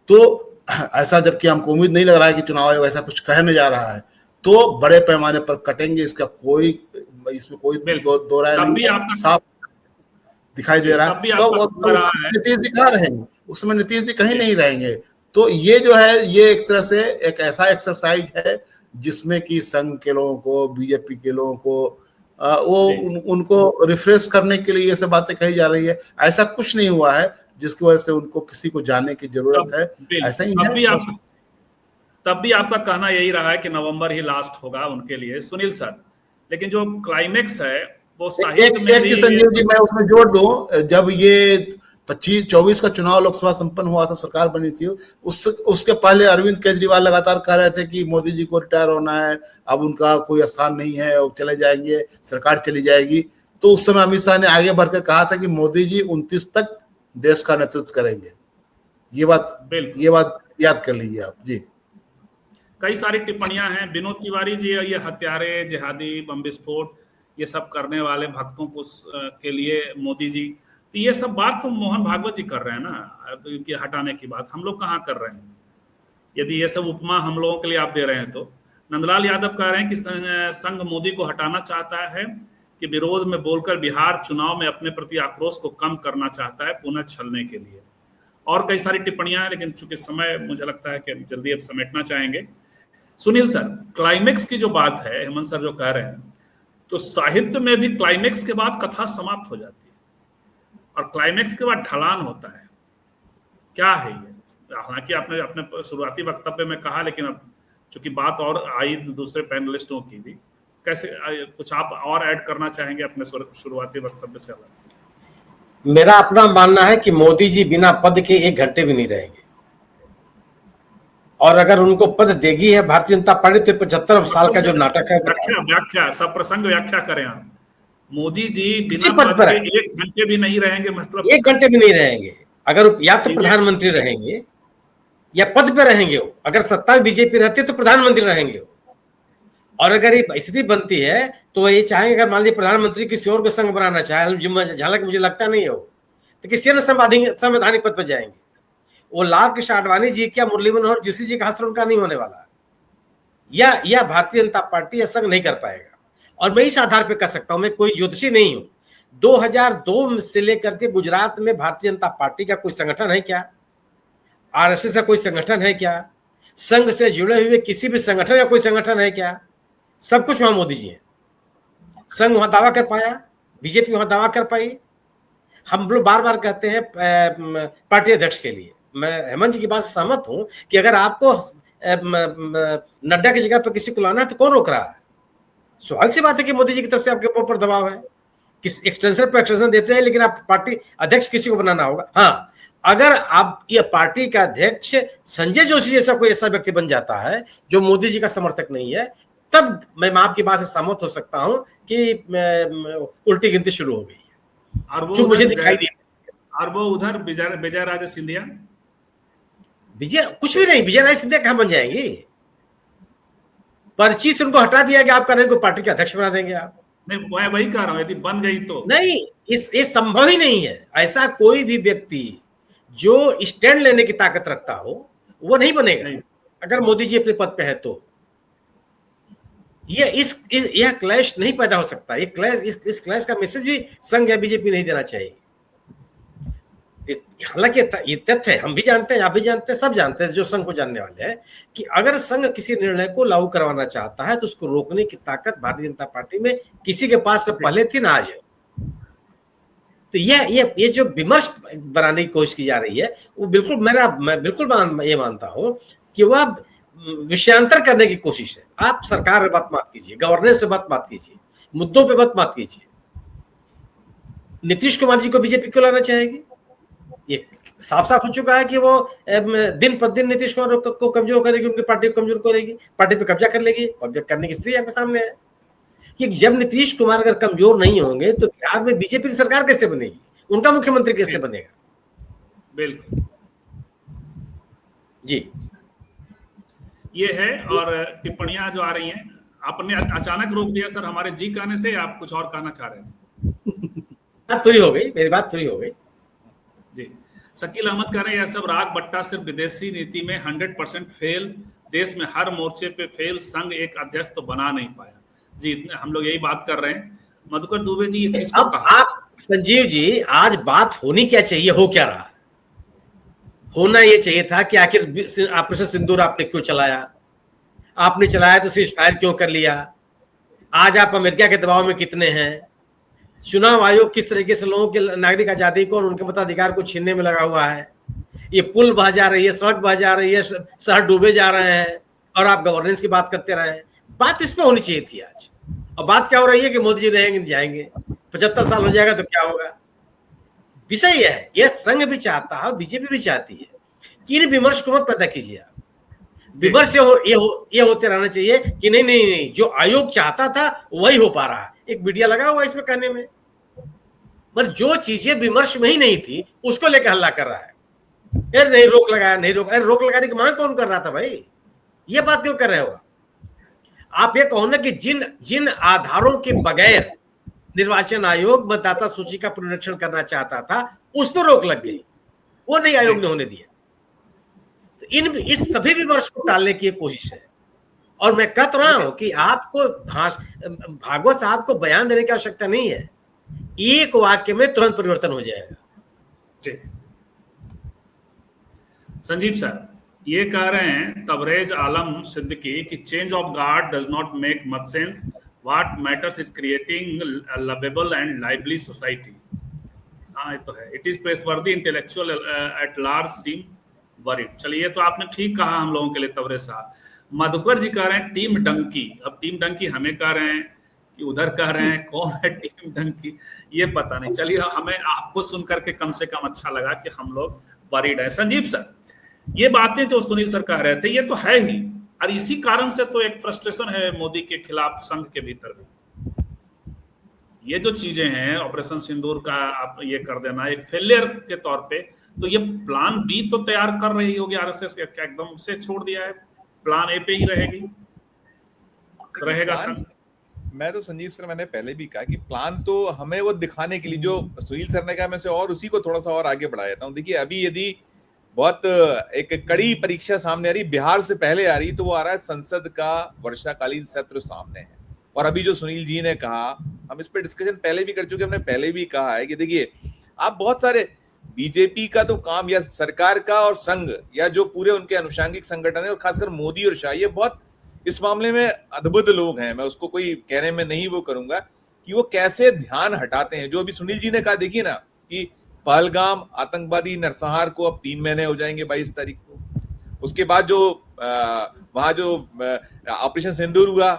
तो ऐसा जबकि हमको उम्मीद नहीं लग रहा है कि चुनाव आयोग ऐसा कुछ कहने जा रहा है, तो बड़े पैमाने पर कटेंगे। इसमें कोई दो राय नहीं, साफ दिखाई दे रहा है। तो नीतीश जी कहाँ रहेंगे? उसमें नीतीश जी कहीं नहीं रहेंगे। तो ये जो है ये एक तरह से एक ऐसा एक्सरसाइज है जिसमें कि संघ के लोगों को, बीजेपी के लोगों को उनको रिफ्रेश करने के लिए ये सब बातें कही जा रही है। ऐसा कुछ नहीं हुआ है जिसकी वजह से उनको किसी को जाने की जरूरत है, ऐसा ही है। तब भी आपका कहना यही रहा है कि नवंबर ही लास्ट होगा उनके लिए, सुनील सर। लेकिन जो क्लाइमेक्स है वो साहित्य में भी संजीव जी मैं उसमें जोड़ दूं, जब ये 24 का चुनाव लोकसभा संपन्न हुआ था, सरकार बनी थी, उसके पहले अरविंद केजरीवाल लगातार कह रहे थे कि मोदी जी को रिटायर होना है, अब उनका कोई स्थान नहीं है, वो चले जाएंगे, सरकार चली जाएगी। तो उस समय अमित शाह ने आगे बढ़कर कहा था कि मोदी जी 29 तक देश का नेतृत्व करेंगे। ये बात याद कर लीजिए आप जी। कई सारी टिप्पणियां हैं विनोद तिवारी जी, ये हत्यारे, जिहादी, बम विस्फोट ये सब करने वाले भक्तों को के लिए मोदी जी, तो ये सब बात तो मोहन भागवत जी कर रहे हैं ना, कि हटाने की बात हम लोग कहाँ कर रहे हैं? यदि ये सब उपमा हम लोगों के लिए आप दे रहे हैं तो नंदलाल यादव कह रहे हैं कि संघ मोदी को हटाना चाहता है, कि विरोध में बोलकर बिहार चुनाव में अपने प्रति आक्रोश को कम करना चाहता है पुनः छलने के लिए। और कई सारी टिप्पणियां हैं, लेकिन चूंकि समय मुझे लगता है कि जल्दी अब समेटना चाहेंगे। सुनील सर, क्लाइमेक्स की जो बात है, हेमंत सर जो कह रहे हैं, तो साहित्य में भी क्लाइमेक्स के बाद कथा समाप्त हो जाती है और क्लाइमेक्स के बाद ढलान होता है। क्या है ये? हालांकि आपने अपने शुरुआती वक्तव्य में कहा, लेकिन अब चूंकि बात और आई दूसरे पैनलिस्टों की भी, कैसे कुछ आप और ऐड करना चाहेंगे अपने शुरुआती वक्तव्य से अलग? मेरा अपना मानना है कि मोदी जी बिना पद के 1 घंटे भी नहीं रहेंगे, और अगर उनको पद देगी है भारतीय जनता पार्टी तो 75 साल का जो नाटक है, व्याख्या सब प्रसंग व्याख्या करें आप। मोदी जी बिना पद के 1 घंटे भी नहीं रहेंगे, मतलब 1 घंटे भी नहीं रहेंगे। अगर या तो प्रधानमंत्री रहेंगे या पद पे रहेंगे वो, अगर सत्ता में बीजेपी रहती है तो प्रधानमंत्री रहेंगे वो, और अगर ये स्थिति बनती है तो ये चाहेंगे, अगर मान लीजिए प्रधानमंत्री किसी और को संघ बनाना चाहे, हालांकि मुझे लगता नहीं है वो, तो किसी अन्य संवैधानिक पद पर जाएंगे। वो लाल कृष्ण आडवाणी जी क्या मुरली मनोहर जोशी जी का हस्त्र उनका नहीं होने वाला, या भारतीय जनता पार्टी यह संघ नहीं कर पाएगा। और मैं इस आधार पर कह सकता हूं, मैं कोई ज्योतिषी नहीं हूं, 2002 से लेकर के गुजरात में भारतीय जनता पार्टी का कोई संगठन है क्या? आरएसएस का कोई संगठन है क्या? संघ से जुड़े हुए किसी भी संगठन का कोई संगठन है क्या? सब कुछ वहां मोदी जी है। संघ वहां दावा कर पाया, बीजेपी वहां दावा कर पाई। हम लोग बार बार कहते हैं पार्टी अध्यक्ष के लिए, मैं हेमंत जी की बात से सहमत हूं कि अगर आपको नड्डा की जगह पर किसी को लाना है तो कौन रोक रहा है? स्वाभाविक सी बात है कि मोदी जी की तरफ से आपके ऊपर दबाव है, किस एक्सटेंशन पर एक्सटेंशन देते हैं, लेकिन आप पार्टी अध्यक्ष किसी को बनाना होगा। हाँ, अगर आप ये पार्टी का अध्यक्ष संजय जोशी जैसा कोई ऐसा व्यक्ति बन जाता है जो मोदी जी का समर्थक नहीं है, तब मैं आपकी बात से सहमत हो सकता हूं कि उल्टी गिनती शुरू हो गई है, जो मुझे दिखाई दी। और वो उधर विजय राजे सिंधिया, विजय कुछ भी नहीं, विजय राजे सिंधिया कहां बन जाएंगी? पर्ची से उनको हटा दिया गया, आप करेंगे पार्टी के अध्यक्ष बना देंगे आप? नहीं, मैं वही कह रहा हूं, यदि बन गई तो नहीं, ये संभव ही नहीं है। ऐसा कोई भी व्यक्ति जो स्टैंड लेने की ताकत रखता हो वो नहीं बनेगा नहीं। अगर मोदी जी अपने पद पे है तो यह क्लैश नहीं पैदा हो सकता। ये क्लैश, इस क्लैश का मैसेज भी संघ या बीजेपी नहीं देना चाहिए। हालांकि ये तथ्य है, हम भी जानते हैं, आप भी जानते हैं, सब जानते हैं जो संघ को जानने वाले हैं कि अगर संघ किसी निर्णय को लागू करवाना चाहता है तो उसको रोकने की ताकत भारतीय जनता पार्टी में किसी के पास से पहले थी ना आज है। तो ये जो विमर्श बनाने की कोशिश की जा रही है वो बिल्कुल मैं बिल्कुल ये मानता हूं कि वह विषयांतर करने की कोशिश है। आप सरकार में बात मत कीजिए, गवर्नेंस से बात कीजिए, मुद्दों पे बात मत कीजिए। नीतीश कुमार जी को बीजेपी क्यों लाना चाहेगी? ये साफ साफ हो चुका है कि वो दिन प्रतिदिन नीतीश कुमार को कमजोर करेगी, उनकी पार्टी को कमजोर करेगी, पार्टी पे कब्जा कर लेगी। कब्जा करने की स्थिति आपके सामने है कि जब नीतीश कुमार अगर कमजोर नहीं होंगे तो बिहार में बीजेपी की सरकार कैसे बनेगी? उनका मुख्यमंत्री कैसे बनेगा? बिल्कुल जी, ये है। और टिप्पणियां जो आ रही हैं, आपने अचानक रोक दिया सर हमारे जी कहने से, आप कुछ और कहना चाह रहे थे? बात पूरी हो गई, मेरी बात पूरी हो गई जी। शकील अहमद कह रहे हैं यह सब राग बट्टा सिर्फ विदेशी नीति में 100% फेल, देश में हर मोर्चे पे फेल, संघ एक अध्यक्ष तो बना नहीं पाया। जी, हम लोग यही बात कर रहे हैं। मधुकर दुबे जी, ये किसको कहा? आप संजीव जी, आज बात होनी क्या चाहिए, हो क्या रहा? होना ये चाहिए था कि आखिर ऑपरेशन सिंदूर आपने क्यों चलाया? आपने चलाया तो सीज फायर क्यों कर लिया? आज आप अमेरिका के दबाव में कितने हैं? चुनाव आयोग किस तरीके से लोगों के नागरिक आजादी को और उनके मताधिकार को छीनने में लगा हुआ है? ये पुल बह जा रही है, सड़क बह जा रही है, शहर डूबे जा रहे हैं और आप गवर्नेंस की बात करते रहे। बात इसमें होनी चाहिए थी आज। और बात क्या हो रही है कि मोदी जी रहेंगे नहीं जाएंगे, 75 साल हो जाएगा तो क्या होगा? विषय यह है, यह संघ भी चाहता है, बीजेपी भी चाहती है कि इन विमर्श को मत पैदा कीजिए आप। विमर्श ये होते रहना चाहिए कि नहीं, जो आयोग चाहता था वही हो पा रहा है। एक मीडिया लगा हुआ इसमें कहने में, पर जो चीजें विमर्श में ही नहीं थी उसको लेकर हल्ला कर रहा है। यार नहीं रोक लगाया, नहीं रोक, रोक लगाने की मांग कौन कर रहा था भाई? ये बात क्यों कर रहे हो आप? ये कहो ना कि जिन आधारों के बगैर निर्वाचन आयोग मतदाता सूची का पुनरीक्षण करना चाहता था उस पर रोक लग गई, वो नहीं आयोग ने होने दिया। तो इस सभी विमर्श को टालने की कोशिश है। और मैं कह तो रहा हूं कि आपको भागवत साहब को बयान देने की आवश्यकता नहीं है, एक वाक्य में तुरंत परिवर्तन हो जाएगा। जी संजीव सर ये कह रहे हैं तबरेज आलम सिद्दीकी कि change of guard does not make much sense, what matters is creating lovable and lively society. हाँ ये तो है, it is praiseworthy intellectual at large seem worried. चलिए ये तो आपने ठीक कहा हम लोगों के लिए तबरेज साहब। मधुकर जी कह रहे हैं टीम डंकी। अब टीम डंकी हमें कह रहे हैं कि उधर कह रहे हैं, कौन है टीम डंकी ये पता नहीं। चलिए हमें आपको सुनकर के कम से कम अच्छा लगा कि हम लोग वरीड है। संजीव सर ये बातें जो सुनील सर कह रहे थे ये तो है ही, और इसी कारण से तो एक फ्रस्ट्रेशन है मोदी के खिलाफ संघ के भीतर भी। ये जो चीजें हैं ऑपरेशन सिंदूर का आप ये कर देना एक फेलियर के तौर पे, तो ये प्लान बी तो तैयार कर रही होगी आरएसएस, क्या एकदम से छोड़ दिया है? प्लान ए पे ही रहेगी, रहेगा संघ। मैं तो संजीव सर मैंने पहले भी कहा कि प्लान तो हमें वो दिखाने के लिए जो सुनील सर ने कहा, मैं से और उसी को थोड़ा सा और आगे बढ़ा देता हूँ। देखिए अभी यदि बहुत एक कड़ी परीक्षा सामने आ रही, बिहार से पहले आ रही, तो वो आ रहा है संसद का वर्षाकालीन सत्र सामने है। और अभी जो सुनील जी ने कहा, हम इस पे डिस्कशन पहले भी कर चुके, हमने पहले भी कहा है कि देखिए आप बहुत सारे बीजेपी का तो काम या सरकार का और संघ या जो पूरे उनके अनुषंगिक संगठन है और खासकर मोदी और शाह, ये बहुत इस मामले में अद्भुत लोग हैं। मैं उसको कोई कहने में नहीं वो करूंगा कि वो कैसे ध्यान हटाते हैं। जो अभी सुनील जी ने कहा, देखिए ना कि पहलगाम आतंकवादी नरसंहार को अब 3 महीने हो जाएंगे 22 तारीख को। उसके बाद जो वहां जो ऑपरेशन सिंदूर हुआ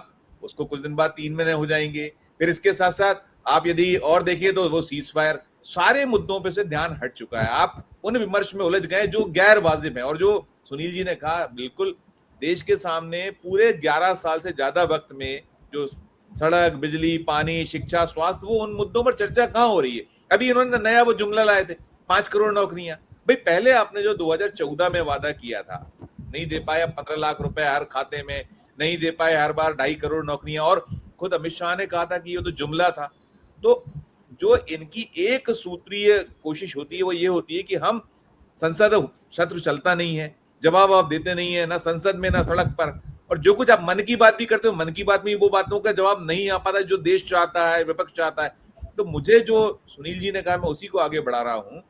उसको कुछ दिन बाद 3 महीने हो जाएंगे। फिर इसके साथ साथ आप यदि और देखिए तो वो सीज फायर, सारे मुद्दों पे से ध्यान हट चुका है। आप उन विमर्श में उलझ गए जो गैर वाजिब है। और जो सुनील जी ने कहा, बिल्कुल देश के सामने पूरे 11 साल से ज्यादा वक्त में जो सड़क, बिजली, पानी, शिक्षा, स्वास्थ्य, वो उन मुद्दों पर चर्चा कहाँ हो रही है। अभी इन्होंने नया वो जुमला लाए थे 5 करोड़ नौकरियां। भाई पहले आपने जो 2014 में वादा किया था, नहीं दे पाया 15 लाख रुपए हर खाते में, नहीं दे पाए हर बार 2.5 करोड़ नौकरियां, और खुद अमित शाह ने कहा था कि ये तो जुमला था। तो जो इनकी एक सूत्रीय कोशिश होती है वो ये होती है कि हम संसद सत्र चलता नहीं है, जवाब आप देते नहीं है, ना संसद में ना सड़क पर, और जो कुछ आप मन की बात भी करते हो, मन की बात में वो बातों का जवाब नहीं आ पाता जो देश चाहता है, विपक्ष चाहता है। तो मुझे जो सुनील जी ने कहा, मैं उसी को आगे बढ़ा रहा हूं।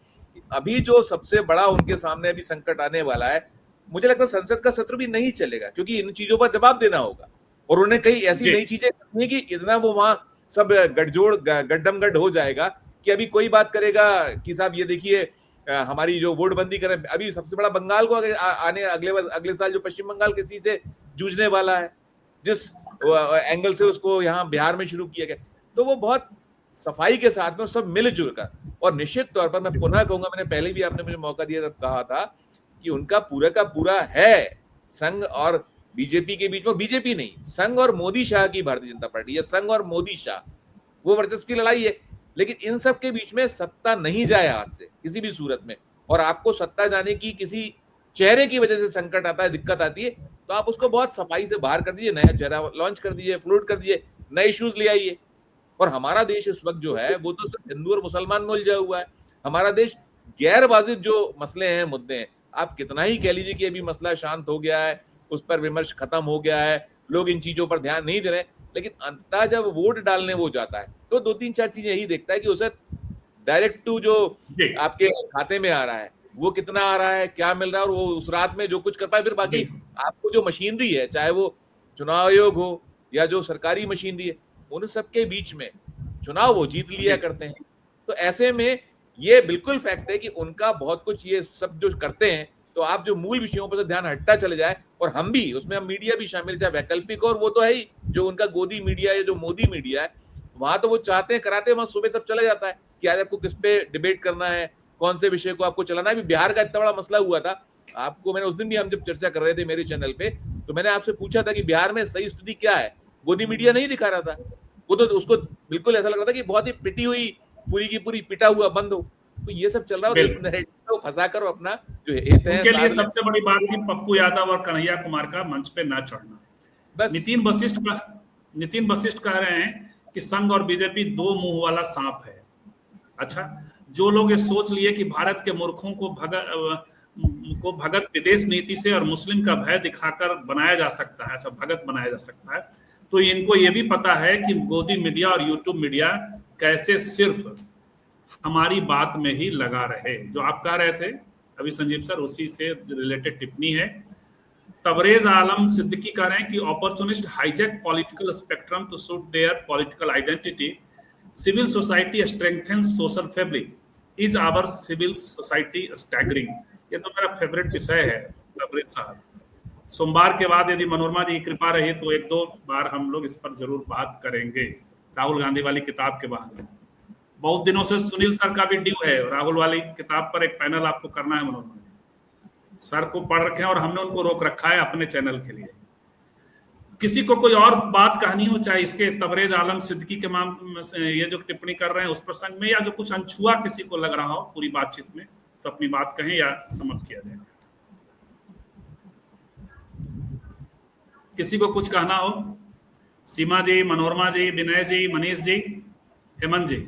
अभी जो सबसे बड़ा उनके सामने अभी संकट आने वाला है, मुझे लगता है संसद का सत्र भी नहीं चलेगा, क्योंकि इन चीजों पर जवाब देना होगा। और उन्हें कई ऐसी नई चीजें करनी है कि इतना वो वहां सब गठजोड़ गड्ढम गड्ढ हो जाएगा कि अभी कोई बात करेगा कि साहब ये देखिए हमारी जो वोटबंदी करें। अभी सबसे बड़ा बंगाल को आने अगले साल जो पश्चिम बंगाल किसी से जूझने वाला है, जिस एंगल से उसको यहाँ बिहार में शुरू किया गया, तो वो बहुत सफाई के साथ में सब मिलजुल कर, और निश्चित तौर पर मैं पुनः कहूंगा, मैंने पहले भी आपने मुझे मौका दिया तब कहा था कि उनका पूरा का पूरा है संघ और बीजेपी के बीच में, बीजेपी नहीं, संघ और मोदी शाह की भारतीय जनता पार्टी, या संघ और मोदी शाह, वो वर्चस्व की लड़ाई है। लेकिन इन सब के बीच में सत्ता नहीं जाए हाथ से किसी भी सूरत में, और आपको सत्ता जाने की किसी चेहरे की वजह से संकट आता है, दिक्कत आती है, तो आप उसको बहुत सफाई से बाहर कर दीजिए, नया चेहरा लॉन्च कर दीजिए, फ्लोट कर दीजिए, नए इश्यूज ले आइए। और हमारा देश इस वक्त जो है वो तो सिर्फ हिंदू और मुसलमान में उलझा हुआ है। हमारा देश गैर वाजिब जो मसले हैं, मुद्दे हैं, आप कितना ही कह लीजिए कि अभी मसला शांत हो गया है, उस पर विमर्श खत्म हो गया है, लोग इन चीजों पर ध्यान नहीं दे रहे, लेकिन अंततः जब वोट डालने वो जाता है तो 2-3-4 चीजें यही देखता है कि उसे डायरेक्ट टू जो आपके खाते में आ रहा है वो कितना आ रहा है, क्या मिल रहा है, और वो उस रात में जो कुछ कर पाए। फिर बाकी आपको जो मशीनरी है, चाहे वो चुनाव आयोग हो या जो सरकारी मशीनरी है, उन सबके बीच में चुनाव वो जीत लिया करते हैं। तो ऐसे में ये बिल्कुल फैक्ट है कि उनका बहुत कुछ ये सब जो करते हैं, तो आप जो मूल विषयों पर तो ध्यान हटता चले जाए, और हम भी उसमें, हम मीडिया भी शामिल, चाहे वैकल्पिक, और वो तो है ही जो उनका गोदी मीडिया है, जो मोदी मीडिया है, वहां तो वो चाहते हैं कराते हैं, वहां सुबह सब चला जाता है कि आज आपको किस पे डिबेट करना है, कौन से विषय को आपको चलाना है। अभी बिहार का इतना बड़ा मसला हुआ था, आपको मैंने उस दिन भी, हम जब चर्चा कर रहे थे मेरे चैनल पे, तो मैंने आपसे पूछा था कि बिहार में सही स्थिति क्या है, गोदी मीडिया नहीं दिखा रहा था, वो तो उसको बिल्कुल ऐसा लग रहा था कि बहुत ही पिटी हुई, पूरी की पूरी पिटा हुआ बंद हो। तो ये सब चल रहा है, तो फंसा कर अपना जो है उनके लिए सबसे बड़ी बात थी पप्पू यादव और कन्हैया कुमार का मंच पे ना चढ़ना। नितिन वशिष्ठ कह रहे हैं कि संघ और बीजेपी 2 मुंह वाला सांप है। अच्छा, जो लोग ये सोच लिए कि भारत के मूर्खों को भगत विदेश नीति से और मुस्लिम का भय दिखाकर बनाया जा सकता है, अच्छा भगत बनाया जा सकता है, तो इनको ये भी पता है कि गोदी मीडिया और यूट्यूब मीडिया कैसे सिर्फ हमारी बात में ही लगा रहे। जो आप कह रहे थे अभी संजीव सर, उसी से रिलेटेड टिप्पणी है। तबरेज आलम सिद्दीकी कह रहे हैं कि opportunist hijack political spectrum to suit their political identity, civil society strengthens social fabric, is our civil society staggering. ये तो मेरा फेवरेट विषय है तबरेज साहब। सोमवार के बाद यदि मनोरमा जी की कृपा रही तो 1-2 बार हम लोग इस पर जरूर बात करेंगे, राहुल गांधी वाली किताब के बाद। बहुत दिनों से सुनील सर का भी ड्यू है, राहुल वाली किताब पर एक पैनल आपको करना है मनोरमा जी। सर को पढ़ रखे हैं और हमने उनको रोक रखा है अपने चैनल के लिए। किसी को कोई और बात कहनी हो, चाहे इसके तबरेज आलम सिद्दीकी के मामले में ये जो टिप्पणी कर रहे हैं उस प्रसंग में, या जो कुछ अनछुआ किसी को लग रहा हो पूरी बातचीत में, तो अपनी बात कहें या समाप्त किया जाए। किसी को कुछ कहना हो? सीमा जी, मनोरमा जी, विनय जी, मनीष जी, हेमंत जी,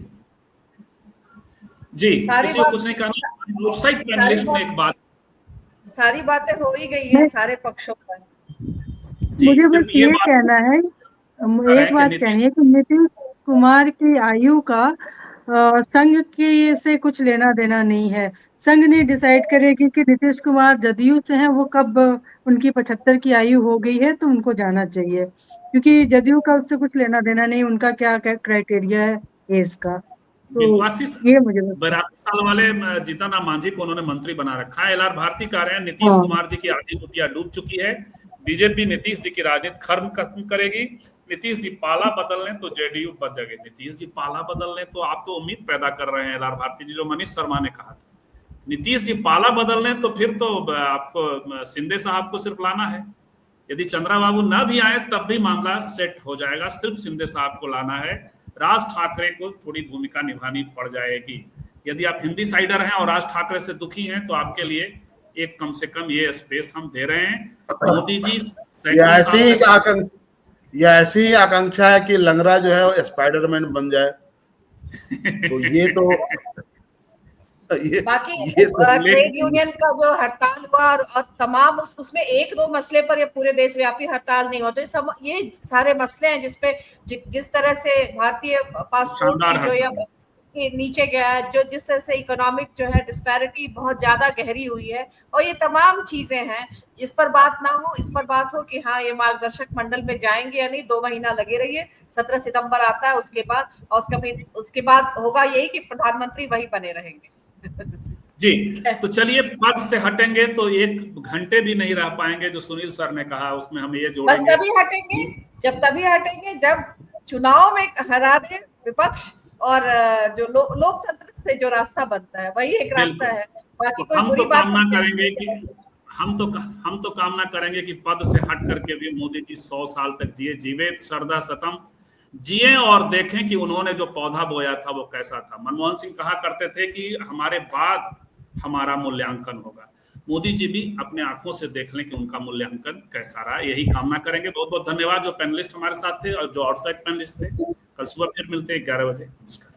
किसी को कुछ नहीं कहना? आउटसाइड पैनलिस्ट ने एक बात, सारी बातें हो ही गई हैं सारे पक्षों पर। मुझे बस ये कहना है, एक बात कहनी है कि नीतीश कुमार की आयु का संघ की से कुछ लेना देना नहीं है। संघ ने डिसाइड करेगी कि नीतीश कुमार जदयू से हैं, वो कब उनकी 75 की आयु हो गई है तो उनको जाना चाहिए, क्योंकि जदयू का उससे कुछ लेना देना नहीं, उनका क्या क्राइटेरिया है एज का। तो ये मुझे 82 साल वाले जीतन राम मांझी को उन्होंने मंत्री बना रखा है। LR भारती कह रहे हैं नीतीश कुमार जी की आधी कुटिया डूब चुकी है, बीजेपी नीतीश जी की राजनीति खत्म करेगी, नीतीश जी पाला बदल लें तो जेडीयू बच जाएगी। नीतीश जी पाला बदल लें तो आप तो उम्मीद पैदा कर रहे हैं LR भारती जी, जो मनीष शर्मा ने कहा था नीतीश जी पाला बदल लें तो फिर तो आपको शिंदे साहब को सिर्फ लाना है, यदि चंद्रा बाबू ना भी आए तब भी मामला सेट हो जाएगा, सिर्फ शिंदे साहब को लाना है। राज ठाकरे को थोड़ी भूमिका निभानी पड़ जाएगी। यदि आप हिंदी साइडर हैं और राज ठाकरे से दुखी हैं तो आपके लिए एक कम से कम ये स्पेस हम दे रहे हैं। मोदी जी ऐसी ही आकांक्षा है कि लंगड़ा जो है स्पाइडरमैन बन जाए, तो ये तो बाकी ट्रेड यूनियन का जो हड़ताल हुआ और तमाम उसमें एक दो मसले पर ये पूरे देशव्यापी हड़ताल नहीं होते, ये सारे मसले हैं जिसपे जिस तरह से भारतीय पासपोर्ट की जो या नीचे गया है, जो जिस तरह से इकोनॉमिक जो है डिस्पैरिटी बहुत ज्यादा गहरी हुई है, और ये तमाम चीजें हैं इस पर बात ना हो, इस पर बात हो कि हाँ ये मार्गदर्शक मंडल में जाएंगे या नहीं। 2 महीना लगे रहिए, 17 सितंबर आता है, उसके बाद और उसके बाद होगा यही कि प्रधानमंत्री वही बने रहेंगे। जी, तो चलिए पद से हटेंगे तो 1 घंटे भी नहीं रह पाएंगे, जो सुनील सर ने कहा उसमें हम ये जोड़ेंगे। बस तभी हटेंगे जब चुनाव में हरा दे विपक्ष, और जो लोकतंत्र से जो रास्ता बनता है वही एक रास्ता है। बाकी कोई बुरी बात कामना करेंगे कि हम तो कामना करेंगे कि पद से हट करके भी मोदी जी 100 साल तक जीवे श्रद्धा सतम जिए, और देखें कि उन्होंने जो पौधा बोया था वो कैसा था। मनमोहन सिंह कहा करते थे कि हमारे बाद हमारा मूल्यांकन होगा, मोदी जी भी अपने आंखों से देख लें कि उनका मूल्यांकन कैसा रहा। यही कामना करेंगे। बहुत बहुत धन्यवाद जो पैनलिस्ट हमारे साथ थे और जो आउटसाइड पैनलिस्ट थे। कल सुबह फिर मिलते हैं 11 बजे। नमस्कार।